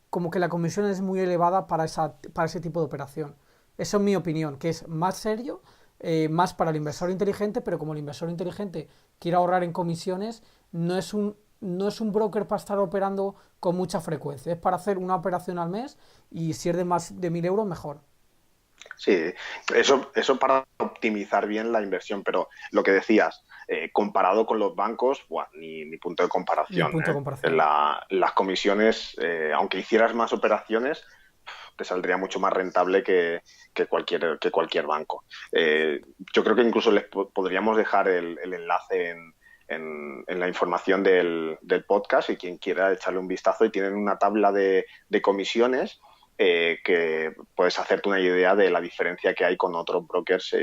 como que la comisión es muy elevada para ese tipo de operación. Eso es mi opinión, que es más serio, más para el inversor inteligente, pero como el inversor inteligente quiere ahorrar en comisiones, no es un broker para estar operando con mucha frecuencia, es para hacer una operación al mes y si es de más de 1.000 euros, mejor. Sí, eso para optimizar bien la inversión, pero lo que decías, comparado con los bancos, buah, ni punto de Ni comparación, punto de ¿eh? comparación. Las comisiones, aunque hicieras más operaciones, te saldría mucho más rentable que cualquier banco. Yo creo que incluso podríamos dejar el enlace en la información del podcast, y quien quiera echarle un vistazo, y tienen una tabla de comisiones, que puedes hacerte una idea de la diferencia que hay con otros brokers,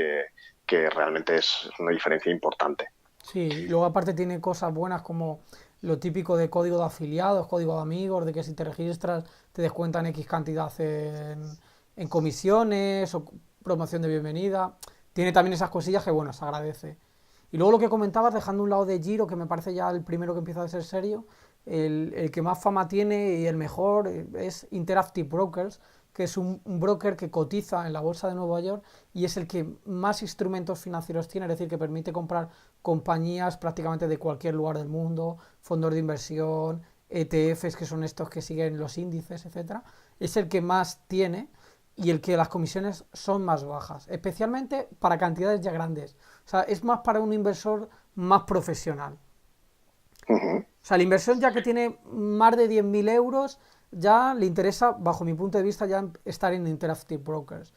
que realmente es una diferencia importante. Sí, y luego aparte tiene cosas buenas como lo típico de código de afiliados, código de amigos, de que si te registras te descuentan X cantidad en comisiones o promoción de bienvenida. Tiene también esas cosillas que, bueno, se agradece. Y luego lo que comentabas, dejando a un lado de Giro, que me parece ya el primero que empieza a ser serio, el que más fama tiene y el mejor es Interactive Brokers, que es un broker que cotiza en la bolsa de Nueva York y es el que más instrumentos financieros tiene, es decir, que permite comprar compañías prácticamente de cualquier lugar del mundo, fondos de inversión, ETFs, que son estos que siguen los índices, etcétera. Es el que más tiene y el que las comisiones son más bajas, especialmente para cantidades ya grandes. O sea, es más para un inversor más profesional. Ujú. O sea, la inversión ya que tiene más de 10.000 euros, ya le interesa, bajo mi punto de vista, ya estar en Interactive Brokers.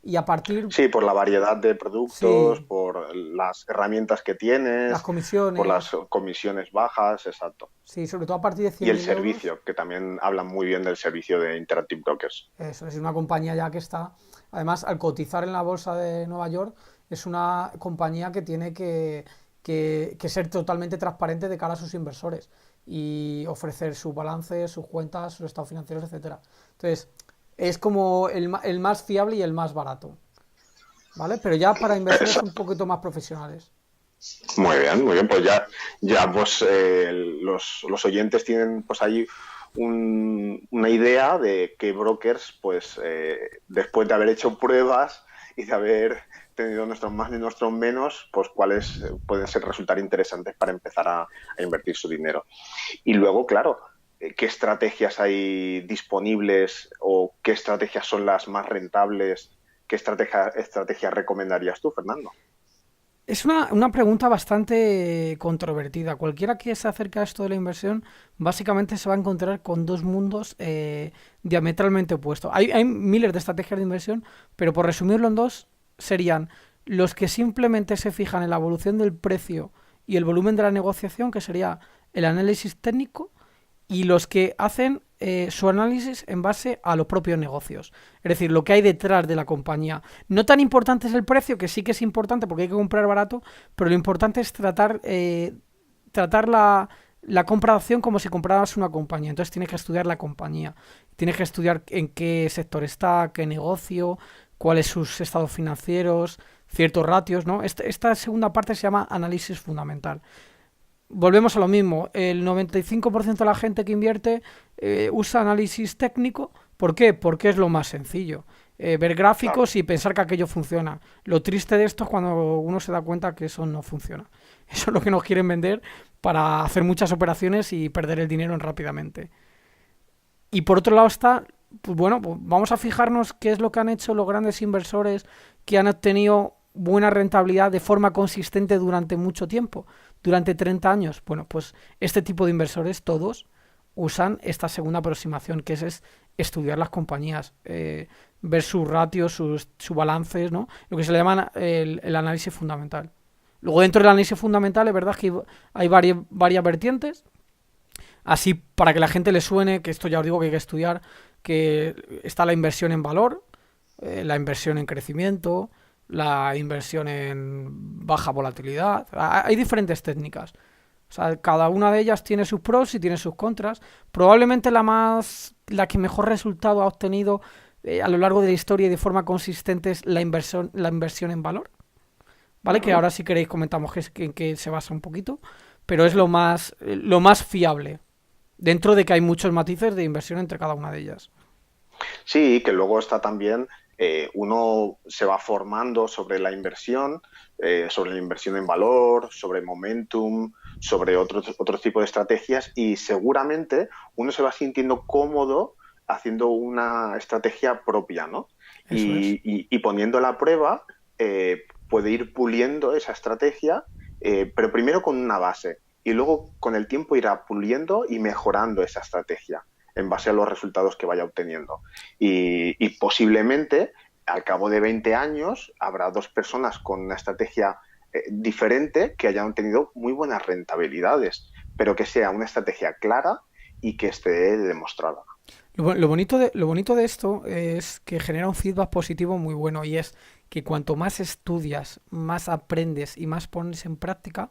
Y a partir, Sí, por la variedad de productos, sí, por las herramientas que las tienes, por las comisiones, comisiones bajas, exacto. sí, sobre todo a partir de Y cien el mil euros, servicio, que también hablan muy bien del servicio de Interactive Brokers. eso es una compañía ya que está, además, al cotizar en la bolsa de Nueva York, es una compañía que tiene que ser totalmente transparente de cara a sus inversores y ofrecer sus balances, sus cuentas, sus estados financieros, etcétera. Entonces, es como el más fiable y el más barato, ¿vale? Pero ya para inversores un Exacto. poquito más profesionales. Muy bien, muy bien. Pues ya pues los oyentes tienen pues ahí una idea de qué brokers, pues después de haber hecho pruebas y de haber tenido nuestros más y nuestros menos, pues cuáles pueden ser resultar interesantes para empezar a invertir su dinero. Y luego, claro, qué estrategias hay disponibles, o qué estrategias son las más rentables, qué estrategias recomendarías tú, Fernando. Es una pregunta bastante controvertida. Cualquiera que se acerque a esto de la inversión, básicamente se va a encontrar con dos mundos diametralmente opuestos. Hay miles de estrategias de inversión, pero por resumirlo en dos, serían los que simplemente se fijan en la evolución del precio y el volumen de la negociación, que sería el análisis técnico, y los que hacen su análisis en base a los propios negocios. Es decir, lo que hay detrás de la compañía. No tan importante es el precio, que sí que es importante porque hay que comprar barato, pero lo importante es tratar la compra de acción como si compraras una compañía. Entonces tienes que estudiar la compañía. Tienes que estudiar en qué sector está, qué negocio, cuáles sus estados financieros, ciertos ratios, ¿no? Esta segunda parte se llama análisis fundamental. Volvemos a lo mismo, el 95% de la gente que invierte usa análisis técnico. ¿Por qué? Porque es lo más sencillo. Ver Claro. gráficos y pensar que aquello funciona. Lo triste de esto es cuando uno se da cuenta que eso no funciona. Eso es lo que nos quieren vender para hacer muchas operaciones y perder el dinero rápidamente. Y por otro lado está, pues bueno, pues vamos a fijarnos qué es lo que han hecho los grandes inversores que han obtenido buena rentabilidad de forma consistente durante mucho tiempo, durante 30 años. Bueno, pues este tipo de inversores, todos, usan esta segunda aproximación, que es estudiar las compañías, ver sus ratios, sus balances, ¿no? Lo que se le llama el análisis fundamental. Luego, dentro del análisis fundamental, es verdad que hay varias vertientes. Así, para que la gente le suene, que esto ya os digo que hay que estudiar, que está la inversión en valor, la inversión en crecimiento, la inversión en baja volatilidad. Hay diferentes técnicas. O sea, cada una de ellas tiene sus pros y tiene sus contras. Probablemente la que mejor resultado ha obtenido a lo largo de la historia y de forma consistente es la inversión en valor. ¿Vale? Que Ujú. ahora si queréis comentamos en qué se basa un poquito. Pero es lo más fiable. Dentro de que hay muchos matices de inversión entre cada una de ellas. Sí, que luego está también, uno se va formando sobre la inversión en valor, sobre momentum, sobre otros tipos de estrategias, y seguramente uno se va sintiendo cómodo haciendo una estrategia propia, ¿no? Eso es. Y poniendo la prueba, puede ir puliendo esa estrategia pero primero con una base y luego con el tiempo irá puliendo y mejorando esa estrategia en base a los resultados que vaya obteniendo. Y posiblemente al cabo de 20 años habrá dos personas con una estrategia diferente que hayan tenido muy buenas rentabilidades, pero que sea una estrategia clara y que esté demostrada. Lo bonito de esto es que genera un feedback positivo muy bueno y es que cuanto más estudias, más aprendes y más pones en práctica,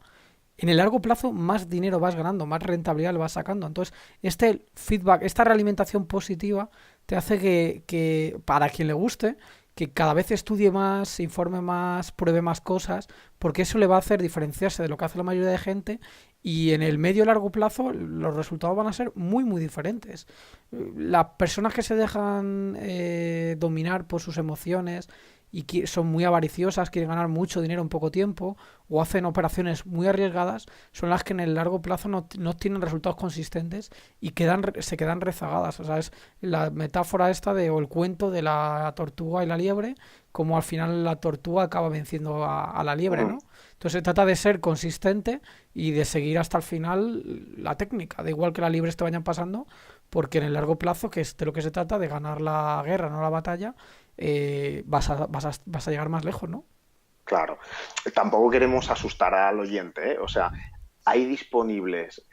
en el largo plazo más dinero vas ganando, más rentabilidad le vas sacando. Entonces, este feedback, esta realimentación positiva te hace que para quien le guste, que cada vez estudie más, se informe más, pruebe más cosas, porque eso le va a hacer diferenciarse de lo que hace la mayoría de gente y en el medio y largo plazo los resultados van a ser muy diferentes. Las personas que se dejan dominar por sus emociones y que son muy avariciosas, quieren ganar mucho dinero en poco tiempo o hacen operaciones muy arriesgadas, son las que en el largo plazo no tienen resultados consistentes y se quedan rezagadas. O sea, es la metáfora esta de, o el cuento de la tortuga y la liebre, como al final la tortuga acaba venciendo a la liebre, Mm. ¿no? Entonces se trata de ser consistente y de seguir hasta el final la técnica, da igual que las liebres te vayan pasando, porque en el largo plazo, que es de lo que se trata, de ganar la guerra, no la batalla, vas a llegar más lejos, ¿no? Claro, tampoco queremos asustar al oyente, ¿eh? O sea, hay disponibles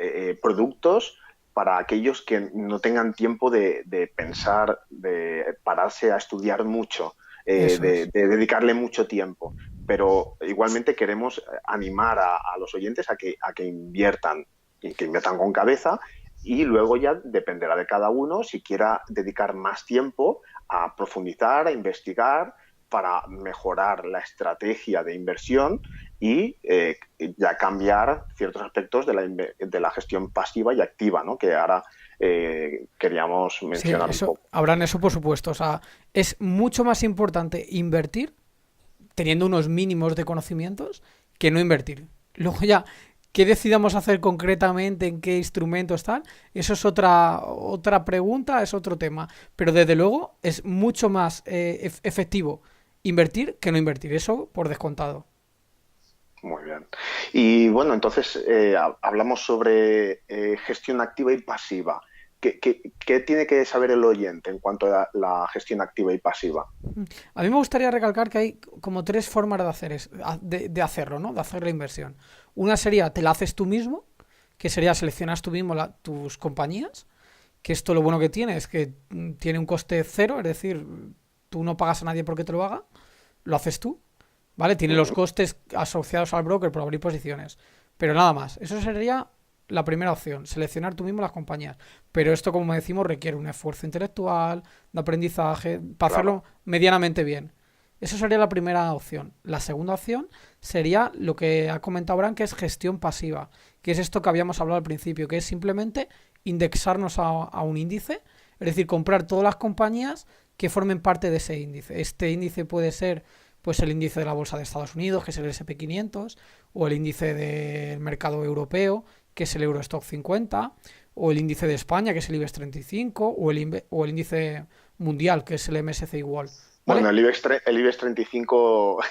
productos para aquellos que no tengan tiempo de pensar, de pararse a estudiar mucho, Eso es. de dedicarle mucho tiempo. Pero igualmente queremos animar a los oyentes a que inviertan, y que inviertan con cabeza y luego ya dependerá de cada uno si quiera dedicar más tiempo a profundizar, a investigar para mejorar la estrategia de inversión y ya cambiar ciertos aspectos de la gestión pasiva y activa, ¿no? Que ahora queríamos Sí, mencionar un eso, poco. habrán eso por supuesto. O sea, es mucho más importante invertir teniendo unos mínimos de conocimientos que no invertir. Luego ya, ¿qué decidamos hacer concretamente, en qué instrumentos tal? Eso es otra pregunta, es otro tema. Pero desde luego es mucho más efectivo invertir que no invertir. Eso por descontado. Muy bien. Y bueno, entonces hablamos sobre gestión activa y pasiva. ¿Qué tiene que saber el oyente en cuanto a la gestión activa y pasiva? A mí me gustaría recalcar que hay como tres formas de de hacerlo, ¿no? De hacer la inversión. Una sería, te la haces tú mismo, que sería seleccionas tú mismo tus compañías, que esto lo bueno que tiene es que tiene un coste cero, es decir, tú no pagas a nadie porque te lo haga, lo haces tú, ¿vale? Tiene los Mm. costes asociados al broker por abrir posiciones, pero nada más. Eso sería la primera opción, seleccionar tú mismo las compañías. Pero esto, como decimos, requiere un esfuerzo intelectual, de aprendizaje, para Claro. hacerlo medianamente bien. Eso sería la primera opción. La segunda opción sería lo que ha comentado Abraham, que es gestión pasiva, que es esto que habíamos hablado al principio, que es simplemente indexarnos a un índice, es decir, comprar todas las compañías que formen parte de ese índice. Este índice puede ser pues el índice de la bolsa de Estados Unidos, que es el SP 500, o el índice del mercado europeo, que es el Eurostock 50, o el índice de España, que es el IBEX 35, o el índice mundial, que es el MSCI World, Bueno, ¿vale? el IBEX 35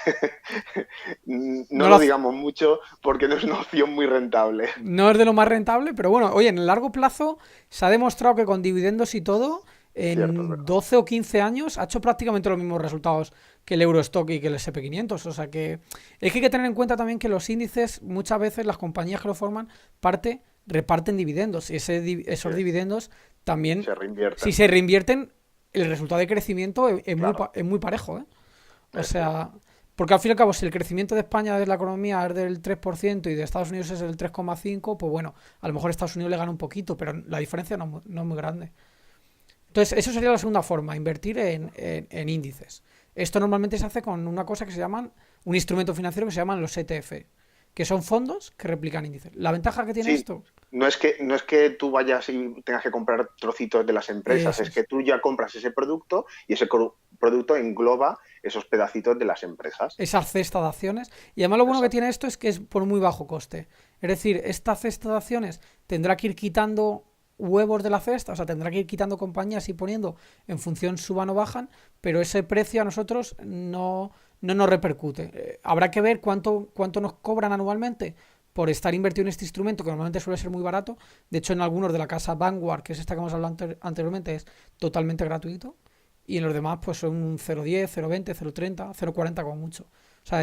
no No, lo lo hace- digamos mucho porque no es una opción muy rentable. no es de lo más rentable, pero bueno, oye, en el largo plazo se ha demostrado que con dividendos y todo, Cierto, es en verdad. 12 o 15 años ha hecho prácticamente los mismos resultados que el Eurostock y que el SP 500. O sea que es que hay que tener en cuenta también que los índices, muchas veces las compañías que lo forman, reparten dividendos. Y Sí, esos dividendos también, se si reinvierten. se reinvierten, el resultado de crecimiento Claro, es muy parejo, ¿eh? O es cierto. sea, porque al fin y al cabo, si el crecimiento de España de la economía es del 3% y de Estados Unidos es del 3,5%, pues bueno, a lo mejor Estados Unidos le gana un poquito, pero la diferencia no es muy grande. Entonces, eso sería la segunda forma, invertir en índices. Esto normalmente se hace con una cosa que se llaman, un instrumento financiero que se llaman los ETF, que son fondos que replican índices. La ventaja que tiene Sí, esto, no es que tú vayas y tengas que comprar trocitos de las empresas, eso es que es, tú ya compras ese producto y ese producto engloba esos pedacitos de las empresas. esa cesta de acciones. Y además lo bueno que Exacto. tiene esto es que es por muy bajo coste. Es decir, esta cesta de acciones tendrá que ir quitando. huevos de la cesta, o sea, tendrá que ir quitando compañías y poniendo en función suban o bajan, pero ese precio a nosotros no nos repercute. Habrá que ver cuánto nos cobran anualmente por estar invertido en este instrumento, que normalmente suele ser muy barato. De hecho, en algunos de la casa Vanguard, que es esta que hemos hablado anteriormente, es totalmente gratuito. Y en los demás, pues son un 0,10, 0,20, 0,30, 0,40 como mucho. O sea,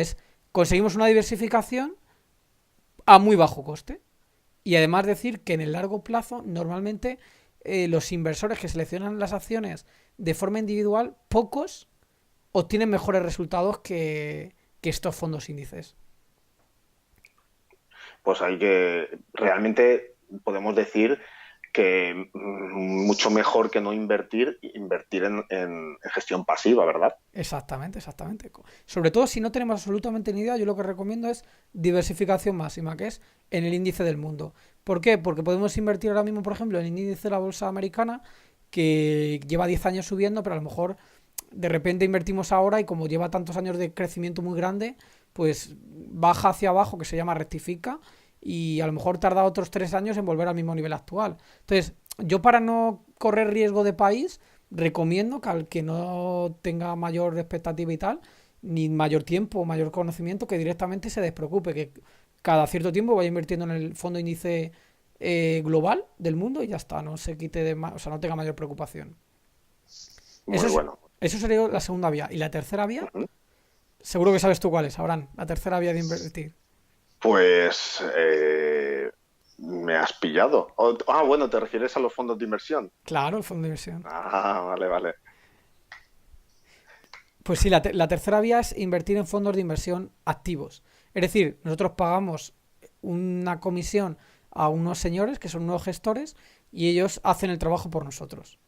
conseguimos una diversificación a muy bajo coste. Y además decir que en el largo plazo, normalmente los inversores que seleccionan las acciones de forma individual, pocos obtienen mejores resultados que estos fondos índices. Pues hay que, realmente podemos decir que mucho mejor que no invertir, invertir en gestión pasiva, ¿verdad? Exactamente, exactamente. Sobre todo si no tenemos absolutamente ni idea, yo lo que recomiendo es diversificación máxima, que es en el índice del mundo. ¿Por qué? Porque podemos invertir ahora mismo, por ejemplo, en el índice de la bolsa americana, que lleva 10 años subiendo, pero a lo mejor de repente invertimos ahora y como lleva tantos años de crecimiento muy grande, pues baja hacia abajo, que se llama rectifica, y a lo mejor tarda otros 3 años en volver al mismo nivel actual. Entonces, yo para no correr riesgo de país, recomiendo que al que no tenga mayor expectativa y tal, ni mayor tiempo o mayor conocimiento, que directamente se despreocupe, que cada cierto tiempo vaya invirtiendo en el fondo índice global del mundo y ya está, no se quite de o sea, no tenga mayor preocupación. Eso Muy es, bueno. eso sería la segunda vía. Y la tercera vía, Ujú. seguro que sabes tú cuál es, Abraham. La tercera vía de invertir. Pues me has pillado. Bueno, ¿te refieres a los fondos de inversión? Claro, el fondo de inversión. Vale, vale. Pues sí, la tercera vía es invertir en fondos de inversión activos. Es decir, nosotros pagamos una comisión a unos señores que son unos gestores y ellos hacen el trabajo por nosotros.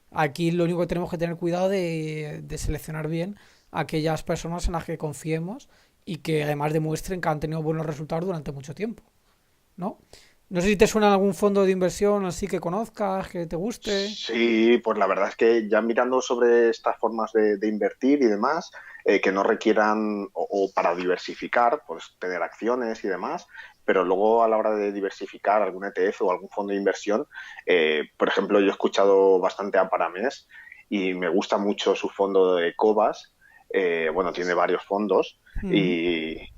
Aquí lo único que tenemos que tener cuidado de seleccionar bien a aquellas personas en las que confiemos y que además demuestren que han tenido buenos resultados durante mucho tiempo, ¿no? No sé si te suena algún fondo de inversión así que conozcas, que te guste. Sí, pues la verdad es que ya mirando sobre estas formas de invertir y demás, que no requieran o para diversificar, pues tener acciones y demás, pero luego a la hora de diversificar algún ETF o algún fondo de inversión, por ejemplo, yo he escuchado bastante a Paramés y me gusta mucho su fondo de Cobas. Bueno, tiene varios fondos Mm,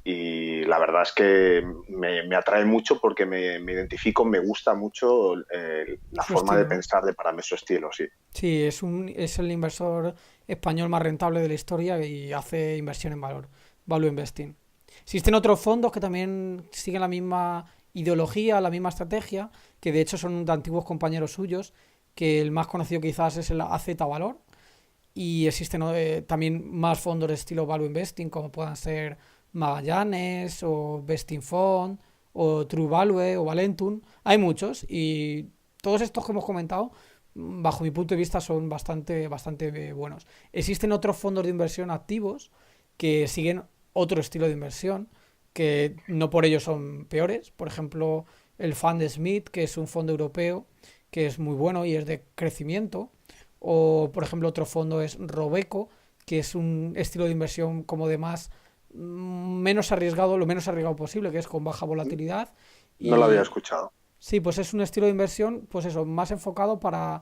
y la verdad es que me atrae mucho porque me identifico, me gusta mucho la su forma de estilo. pensar de Paramés, su estilo, sí. Sí, es el inversor español más rentable de la historia y hace inversión en valor, value investing. Existen otros fondos que también siguen la misma ideología, la misma estrategia, que de hecho son de antiguos compañeros suyos, que el más conocido quizás es el AZ Valor, y existen también más fondos de estilo value investing, como puedan ser Magallanes o Vesting Fund o True Value o Valentum. Hay muchos y todos estos que hemos comentado, bajo mi punto de vista, son bastante buenos. Existen otros fondos de inversión activos que siguen otro estilo de inversión, que no por ello son peores. Por ejemplo, el Fund Smith, que es un fondo europeo que es muy bueno y es de crecimiento. O, por ejemplo, otro fondo es Robeco, que es un estilo de inversión como de más menos arriesgado, lo menos arriesgado posible, que es con baja volatilidad. No lo había Y escuchado. sí, pues es un estilo de inversión, pues eso, más enfocado para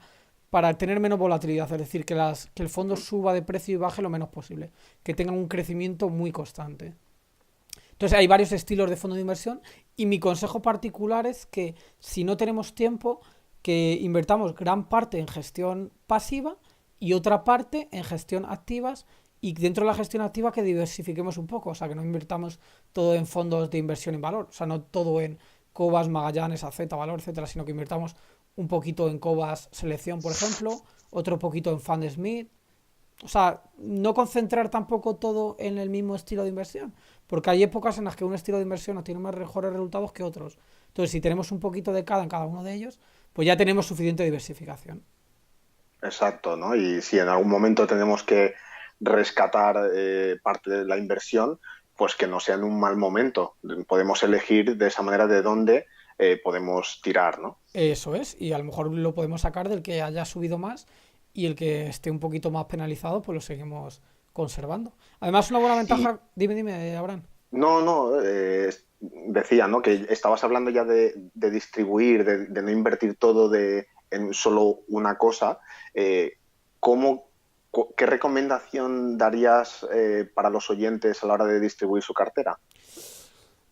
tener menos volatilidad, es decir, que el fondo suba de precio y baje lo menos posible, que tenga un crecimiento muy constante. Entonces hay varios estilos de fondo de inversión y mi consejo particular es que si no tenemos tiempo, que invertamos gran parte en gestión pasiva y otra parte en gestión activas y dentro de la gestión activa que diversifiquemos un poco, o sea, que no invertamos todo en fondos de inversión en valor, o sea, no todo en Cobas, Magallanes, AZ, Valor, etcétera, sino que invertamos un poquito en Cobas Selección, por ejemplo, otro poquito en Fund Smith, o sea, no concentrar tampoco todo en el mismo estilo de inversión, porque hay épocas en las que un estilo de inversión tiene más mejores resultados que otros. Entonces, si tenemos un poquito de cada en cada uno de ellos, pues ya tenemos suficiente diversificación. Exacto, ¿no? Y si en algún momento tenemos que rescatar parte de la inversión, pues que no sea en un mal momento. Podemos elegir de esa manera de dónde podemos tirar, ¿no? Eso es, y a lo mejor lo podemos sacar del que haya subido más y el que esté un poquito más penalizado, pues lo seguimos conservando. Además, una buena Y ventaja, dime, Abraham. no, decía, ¿no? Que estabas hablando ya de distribuir, de no invertir todo en solo una cosa, ¿cómo, ¿qué recomendación darías para los oyentes a la hora de distribuir su cartera?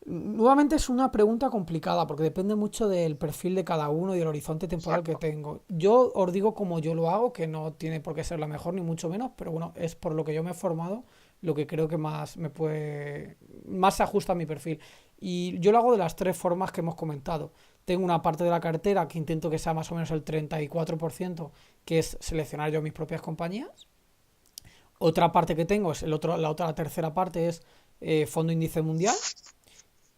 Nuevamente es una pregunta complicada porque depende mucho del perfil de cada uno y del horizonte temporal que Exacto. tengo. Yo os digo como yo lo hago, que no tiene por qué ser la mejor ni mucho menos, pero bueno, es por lo que yo me he formado, lo que creo que más se ajusta a mi perfil. Y yo lo hago de las tres formas que hemos comentado. Tengo una parte de la cartera que intento que sea más o menos el 34%, que es seleccionar yo mis propias compañías. Otra parte que tengo es la tercera parte es fondo índice mundial.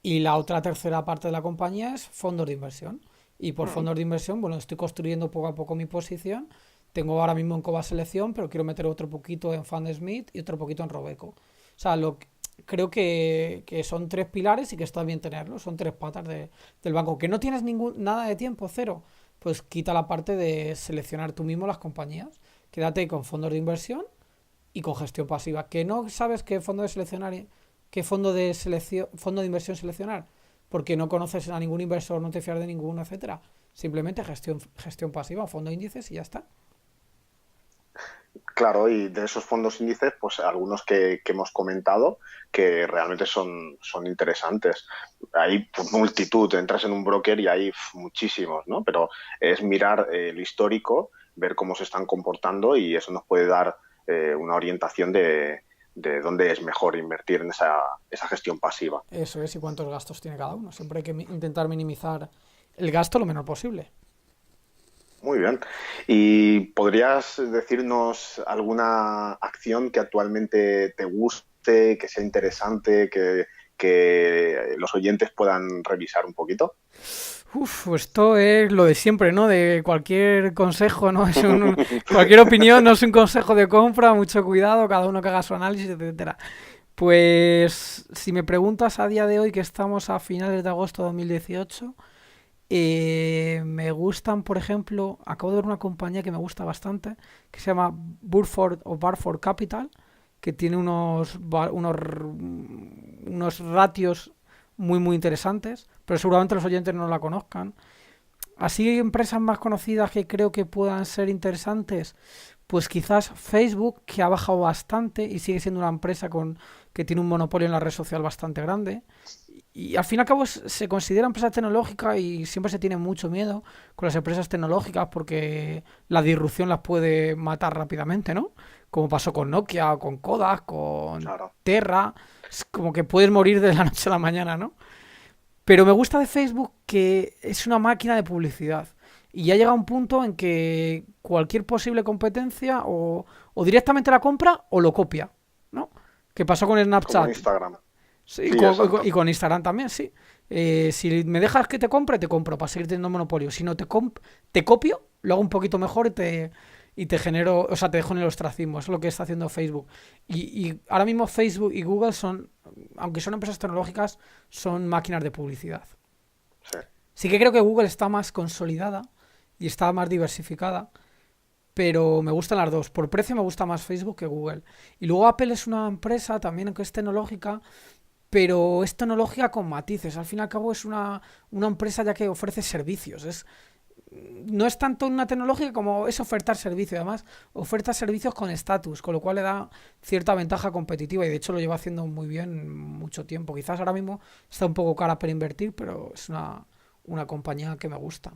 Y la otra tercera parte de la compañía es fondos de inversión. Y por Mm. fondos de inversión, bueno, estoy construyendo poco a poco mi posición. Tengo ahora mismo en Cova Selección, pero quiero meter otro poquito en Smith y otro poquito en Robeco. O sea, creo que son tres pilares y que está bien tenerlos. Son tres patas del banco. Que no tienes nada de tiempo, cero. Pues quita la parte de seleccionar tú mismo las compañías. Quédate con fondos de inversión y con gestión pasiva. Que no sabes qué fondo de seleccionar, qué fondo de inversión seleccionar, porque no conoces a ningún inversor, no te fías de ninguno, etcétera. Simplemente gestión pasiva, fondo de índices y ya está. Claro, y de esos fondos índices, pues algunos que hemos comentado que realmente son interesantes. Hay pues, multitud, entras en un broker y hay muchísimos, ¿no? Pero es mirar el histórico, ver cómo se están comportando y eso nos puede dar una orientación de dónde es mejor invertir en esa gestión pasiva. Eso es, y cuántos gastos tiene cada uno. Siempre hay que intentar minimizar el gasto lo menor posible. Muy bien. ¿Y podrías decirnos alguna acción que actualmente te guste, que sea interesante, que los oyentes puedan revisar un poquito? Uf, esto es lo de siempre, ¿no? De cualquier consejo, ¿no? Cualquier opinión no es un consejo de compra, mucho cuidado, cada uno que haga su análisis, etcétera. Pues si me preguntas a día de hoy, que estamos a finales de agosto de 2018, me gustan, por ejemplo, acabo de ver una compañía que me gusta bastante, que se llama Burford o Barford Capital, que tiene unos ratios muy interesantes, pero seguramente los oyentes no la conozcan. Así, empresas más conocidas que creo que puedan ser interesantes, pues quizás Facebook, que ha bajado bastante y sigue siendo una empresa que tiene un monopolio en la red social bastante grande. Y al fin y al cabo se considera empresa tecnológica y siempre se tiene mucho miedo con las empresas tecnológicas porque la disrupción las puede matar rápidamente, ¿no? Como pasó con Nokia, con Kodak, con Claro. Terra. Es como que puedes morir de la noche a la mañana, ¿no? Pero me gusta de Facebook que es una máquina de publicidad. Y ya llega un punto en que cualquier posible competencia o directamente la compra o lo copia, ¿no? ¿Qué pasó con Como en Snapchat? Instagram. Sí, Sí, exacto. y con Instagram también, sí. Si me dejas que te compro para seguir teniendo monopolio. Si no te copio, lo hago un poquito mejor y te genero, o sea, te dejo en el ostracismo. Eso es lo que está haciendo Facebook. Y ahora mismo Facebook y Google son, aunque son empresas tecnológicas, son máquinas de publicidad. Sí. Sí que creo que Google está más consolidada y está más diversificada, pero me gustan las dos. Por precio me gusta más Facebook que Google. Y luego Apple es una empresa también que es tecnológica, pero es tecnológica con matices. Al fin y al cabo es una empresa ya que ofrece servicios. No es tanto una tecnológica como es ofertar servicios. Además, oferta servicios con estatus, con lo cual le da cierta ventaja competitiva y de hecho lo lleva haciendo muy bien mucho tiempo. Quizás ahora mismo está un poco cara para invertir, pero es una compañía que me gusta.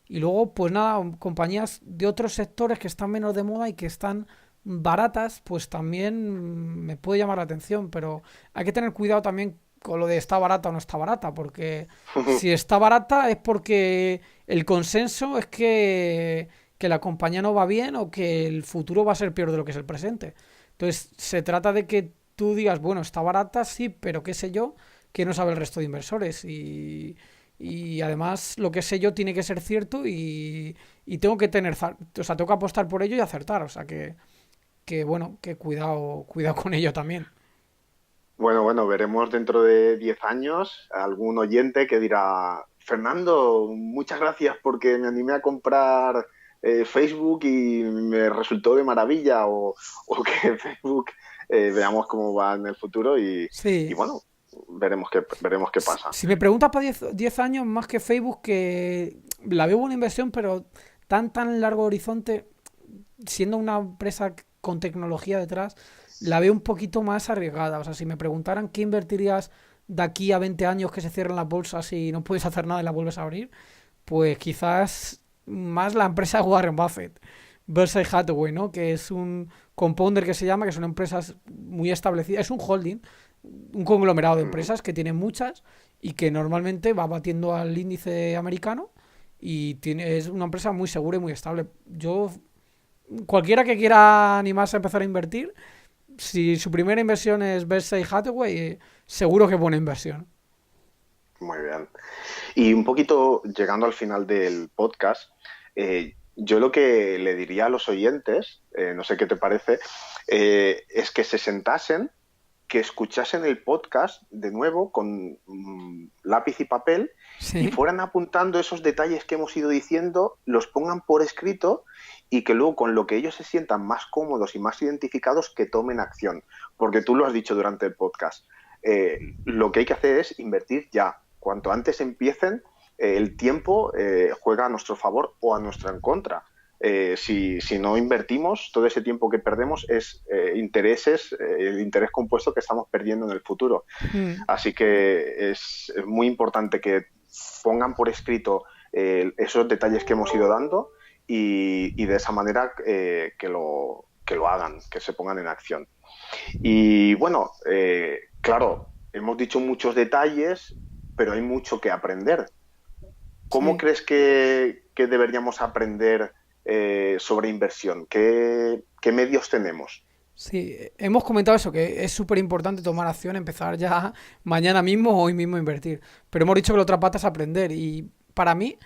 Y luego, pues nada, compañías de otros sectores que están menos de moda y que están baratas, pues también me puede llamar la atención, pero hay que tener cuidado también con lo de está barata o no está barata, porque si está barata es porque el consenso es que la compañía no va bien o que el futuro va a ser peor de lo que es el presente. Entonces, se trata de que tú digas, bueno, está barata, sí, pero qué sé yo, que no sabe el resto de inversores. Y además, lo que sé yo tiene que ser cierto y tengo que o sea, tengo que apostar por ello y acertar. O sea, que bueno, que cuidado con ello también. Bueno, veremos dentro de 10 años algún oyente que dirá, Fernando, muchas gracias porque me animé a comprar Facebook y me resultó de maravilla o que Facebook veamos cómo va en el futuro y Sí. bueno, veremos qué pasa. Si me preguntas para 10 años más que Facebook, que la veo buena inversión, pero tan largo horizonte, siendo una empresa con tecnología detrás, la veo un poquito más arriesgada. O sea, si me preguntaran qué invertirías de aquí a 20 años que se cierran las bolsas y no puedes hacer nada y las vuelves a abrir, pues quizás más la empresa de Warren Buffett, Berkshire Hathaway, ¿no? Que es un compounder que se llama, que son empresas muy establecidas, es un holding, un conglomerado de Ujú. empresas que tiene muchas y que normalmente va batiendo al índice americano y es una empresa muy segura y muy estable. Cualquiera que quiera animarse a empezar a invertir, si su primera inversión es Berkshire Hathaway, seguro que es buena inversión. Muy bien. Y un poquito llegando al final del podcast, yo lo que le diría a los oyentes, no sé qué te parece, es que se sentasen, que escuchasen el podcast de nuevo con lápiz y papel y Sí. fueran apuntando esos detalles que hemos ido diciendo, los pongan por escrito y que luego con lo que ellos se sientan más cómodos y más identificados que tomen acción. Porque tú lo has dicho durante el podcast. Lo que hay que hacer es invertir ya. Cuanto antes empiecen, el tiempo juega a nuestro favor o a nuestra en contra. Si no invertimos, todo ese tiempo que perdemos es el interés compuesto que estamos perdiendo en el futuro. Mm. Así que es muy importante que pongan por escrito esos detalles que hemos ido dando y de esa manera que lo hagan, que se pongan en acción. Y bueno, claro, hemos dicho muchos detalles, pero hay mucho que aprender. ¿Cómo Sí. crees que deberíamos aprender sobre inversión? ¿Qué medios tenemos? Sí, hemos comentado eso, que es súper importante tomar acción, empezar ya mañana mismo o hoy mismo a invertir. Pero hemos dicho que la otra pata es aprender. Y para mí,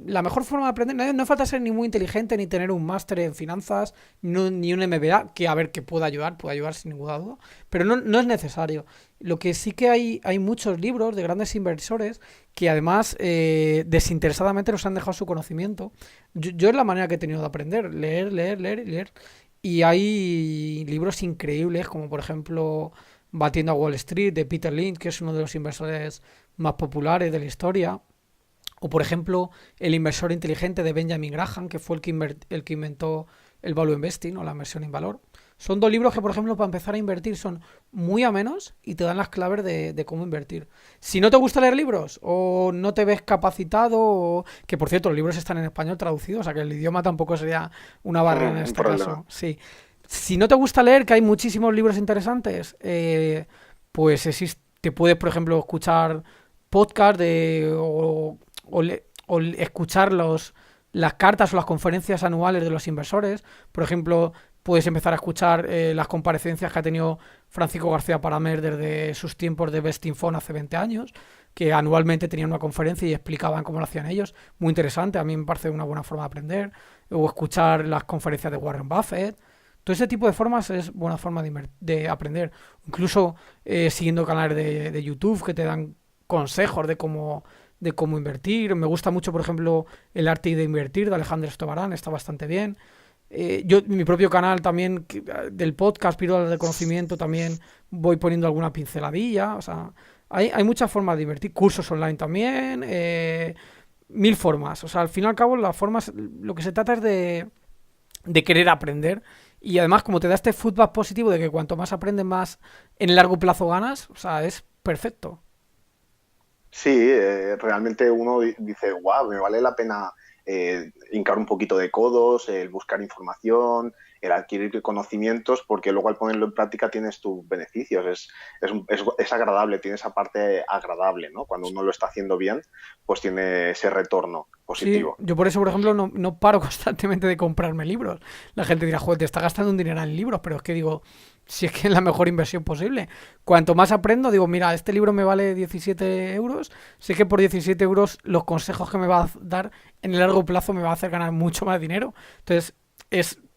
la mejor forma de aprender, no falta ser ni muy inteligente, ni tener un máster en finanzas, ni un MBA, que a ver, que puede ayudar sin ninguna duda, pero no es necesario. Lo que sí que hay muchos libros de grandes inversores que además desinteresadamente nos han dejado su conocimiento. Yo es la manera que he tenido de aprender, leer, leer, leer y leer. Y hay libros increíbles, como por ejemplo Batiendo a Wall Street de Peter Lynch, que es uno de los inversores más populares de la historia. O por ejemplo El inversor inteligente de Benjamin Graham, que fue el que inventó el value investing o la inversión en valor. Son dos libros que, por ejemplo, para empezar a invertir son muy amenos y te dan las claves de cómo invertir. Si no te gusta leer libros o no te ves capacitado, que por cierto los libros están en español traducidos, o sea que el idioma tampoco sería una barrera en Un este problema. caso. Sí. Si no te gusta leer, que hay muchísimos libros interesantes, pues te puedes, por ejemplo, escuchar podcast o escuchar las cartas o las conferencias anuales de los inversores. Por ejemplo, puedes empezar a escuchar las comparecencias que ha tenido Francisco García Paramer desde sus tiempos de Bestinfon hace 20 años, que anualmente tenían una conferencia y explicaban cómo lo hacían ellos. Muy interesante, a mí me parece una buena forma de aprender. O escuchar las conferencias de Warren Buffett. Todo ese tipo de formas es buena forma de aprender. Incluso siguiendo canales de YouTube que te dan consejos de cómo invertir. Me gusta mucho, por ejemplo, El arte de invertir de Alejandro Estobarán, está bastante bien. Yo, mi propio canal también del podcast Píldoras de Conocimiento, también voy poniendo alguna pinceladilla. O sea, hay muchas formas de invertir. Cursos online también. Mil formas. O sea, al fin y al cabo, las formas, lo que se trata es de querer aprender. Y además, como te da este feedback positivo de que cuanto más aprendes, más en el largo plazo ganas, o sea, es perfecto. Sí, realmente uno dice, wow, me vale la pena hincar un poquito de codos, el buscar información, el adquirir conocimientos, porque luego al ponerlo en práctica tienes tus beneficios. Es agradable, tiene esa parte agradable, ¿no? Cuando uno lo está haciendo bien, pues tiene ese retorno Sí, positivo. yo por eso, por ejemplo, no paro constantemente de comprarme libros. La gente dirá, joder, te está gastando un dinero en libros, pero es que digo, si es que es la mejor inversión posible. Cuanto más aprendo, digo, mira, este libro me vale 17 euros, sé que por 17 euros los consejos que me va a dar en el largo plazo me va a hacer ganar mucho más dinero. Entonces,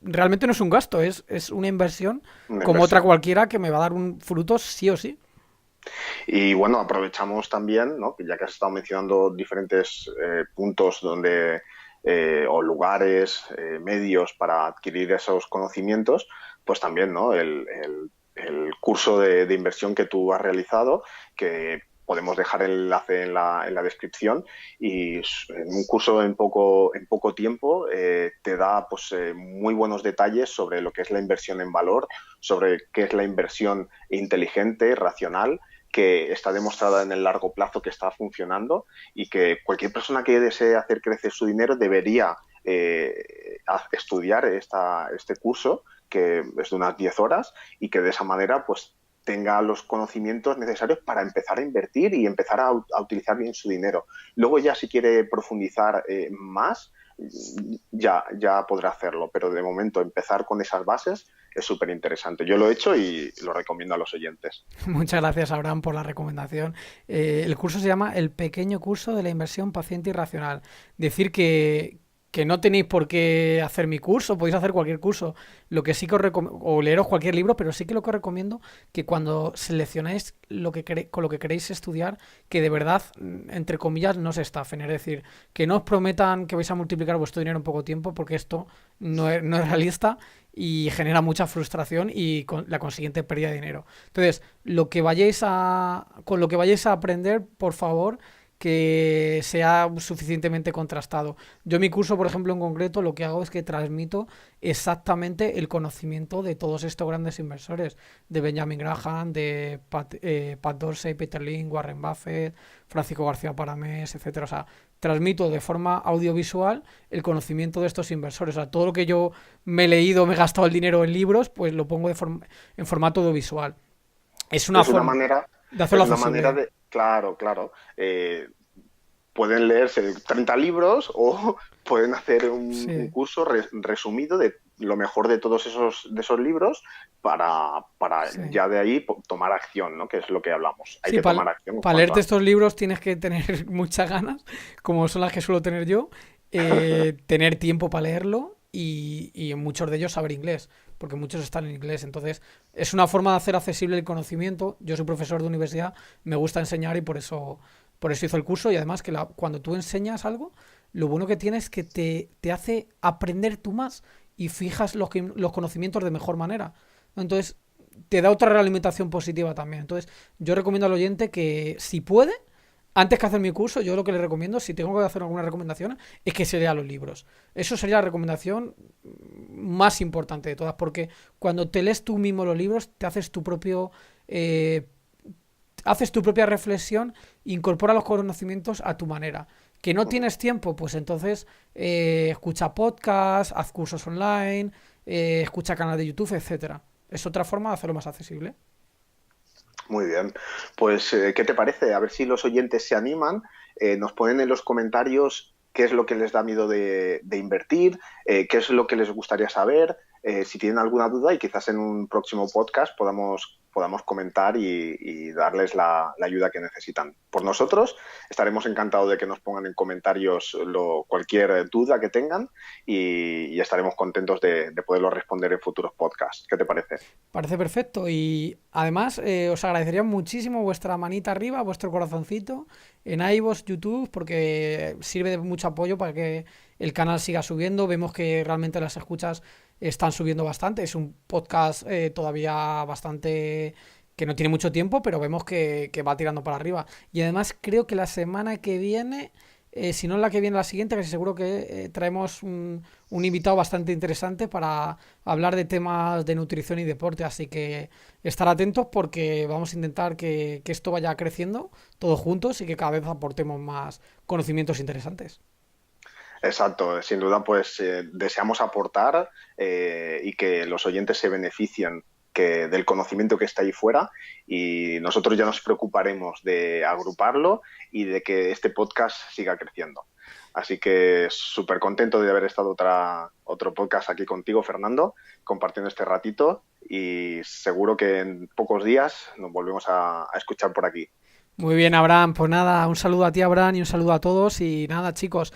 realmente no es un gasto, es una inversión Una como otra inversión. cualquiera que me va a dar un fruto sí o sí. Y bueno, aprovechamos también, ¿no? Que ya que has estado mencionando diferentes puntos o lugares, medios para adquirir esos conocimientos, pues también, ¿no? El curso de inversión que tú has realizado, que podemos dejar el enlace en la descripción y en un curso en poco tiempo te da pues, muy buenos detalles sobre lo que es la inversión en valor, sobre qué es la inversión inteligente, racional, que está demostrada en el largo plazo que está funcionando y que cualquier persona que desee hacer crecer su dinero debería estudiar este curso, que es de unas 10 horas, y que de esa manera pues tenga los conocimientos necesarios para empezar a invertir y empezar a utilizar bien su dinero. Luego ya si quiere profundizar más, ya podrá hacerlo, pero de momento empezar con esas bases es súper interesante. Yo lo he hecho y lo recomiendo a los oyentes. Muchas gracias, Abraham, por la recomendación. El curso se llama El pequeño curso de la inversión paciente y racional. Decir que no tenéis por qué hacer mi curso, podéis hacer cualquier curso. Lo que sí que os recomiendo, o leeros cualquier libro, pero sí que lo que os recomiendo, que cuando seleccionáis con lo que queréis estudiar, que de verdad, entre comillas, no se estafen. Es decir, que no os prometan que vais a multiplicar vuestro dinero en poco tiempo, porque esto no es realista y genera mucha frustración y con la consiguiente pérdida de dinero. Entonces, con lo que vayáis a aprender, por favor, que sea suficientemente contrastado. Yo en mi curso, por ejemplo, en concreto, lo que hago es que transmito exactamente el conocimiento de todos estos grandes inversores, de Benjamin Graham, de Pat Dorsey, Peter Lynch, Warren Buffett, Francisco García Paramés, etcétera. O sea, transmito de forma audiovisual el conocimiento de estos inversores. O sea, todo lo que yo me he leído, me he gastado el dinero en libros, pues lo pongo en formato audiovisual. Es una Es una forma manera, de hacerlo es una manera accesible. de, claro, claro. Pueden leerse 30 libros o pueden hacer un Sí. curso resumido de lo mejor de esos libros para Sí. ya de ahí tomar acción, ¿no? Que es lo que hablamos. Hay Sí, que para tomar acción cuanto leerte estos antes. libros tienes que tener muchas ganas, como son las que suelo tener yo, tener tiempo para leerlo y en muchos de ellos saber inglés, porque muchos están en inglés. Entonces, es una forma de hacer accesible el conocimiento. Yo soy profesor de universidad, me gusta enseñar y por eso hizo el curso. Y además que cuando tú enseñas algo, lo bueno que tienes es que te hace aprender tú más y fijas los conocimientos de mejor manera. Entonces, te da otra realimentación positiva también. Entonces, yo recomiendo al oyente que si puede, antes que hacer mi curso, yo lo que le recomiendo, si tengo que hacer alguna recomendación, es que se lea los libros. Eso sería la recomendación más importante de todas, porque cuando te lees tú mismo los libros, te eh, haces tu propia reflexión, incorpora los conocimientos a tu manera. Que no tienes tiempo, pues entonces escucha podcasts, haz cursos online, escucha canales de YouTube, etcétera. Es otra forma de hacerlo más accesible. Muy bien. Pues, ¿qué te parece? A ver si los oyentes se animan, nos ponen en los comentarios qué es lo que les da miedo de invertir, qué es lo que les gustaría saber, si tienen alguna duda y quizás en un próximo podcast podamos comentar y darles la ayuda que necesitan. Por nosotros, estaremos encantados de que nos pongan en comentarios cualquier duda que tengan y estaremos contentos de poderlo responder en futuros podcasts. ¿Qué te parece? Parece perfecto y además os agradecería muchísimo vuestra manita arriba, vuestro corazoncito en iVoox, YouTube, porque sirve de mucho apoyo para que el canal siga subiendo. Vemos que realmente las escuchas están subiendo bastante. Es un podcast todavía bastante que no tiene mucho tiempo, pero vemos que va tirando para arriba. Y además creo que la semana que viene, si no la que viene, la siguiente, casi seguro que traemos un invitado bastante interesante para hablar de temas de nutrición y deporte. Así que estar atentos porque vamos a intentar que esto vaya creciendo todos juntos y que cada vez aportemos más conocimientos interesantes. Exacto, sin duda, pues deseamos aportar y que los oyentes se beneficien del conocimiento que está ahí fuera y nosotros ya nos preocuparemos de agruparlo y de que este podcast siga creciendo. Así que súper contento de haber estado otro podcast aquí contigo, Fernando, compartiendo este ratito y seguro que en pocos días nos volvemos a escuchar por aquí. Muy bien, Abraham. Pues nada, un saludo a ti, Abraham, y un saludo a todos. Y nada, chicos,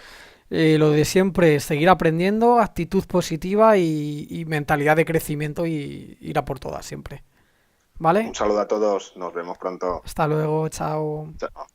lo de siempre, seguir aprendiendo, actitud positiva y mentalidad de crecimiento y ir a por todas siempre. Un ¿Vale? saludo a todos, nos vemos pronto. Hasta luego, chao. Chao.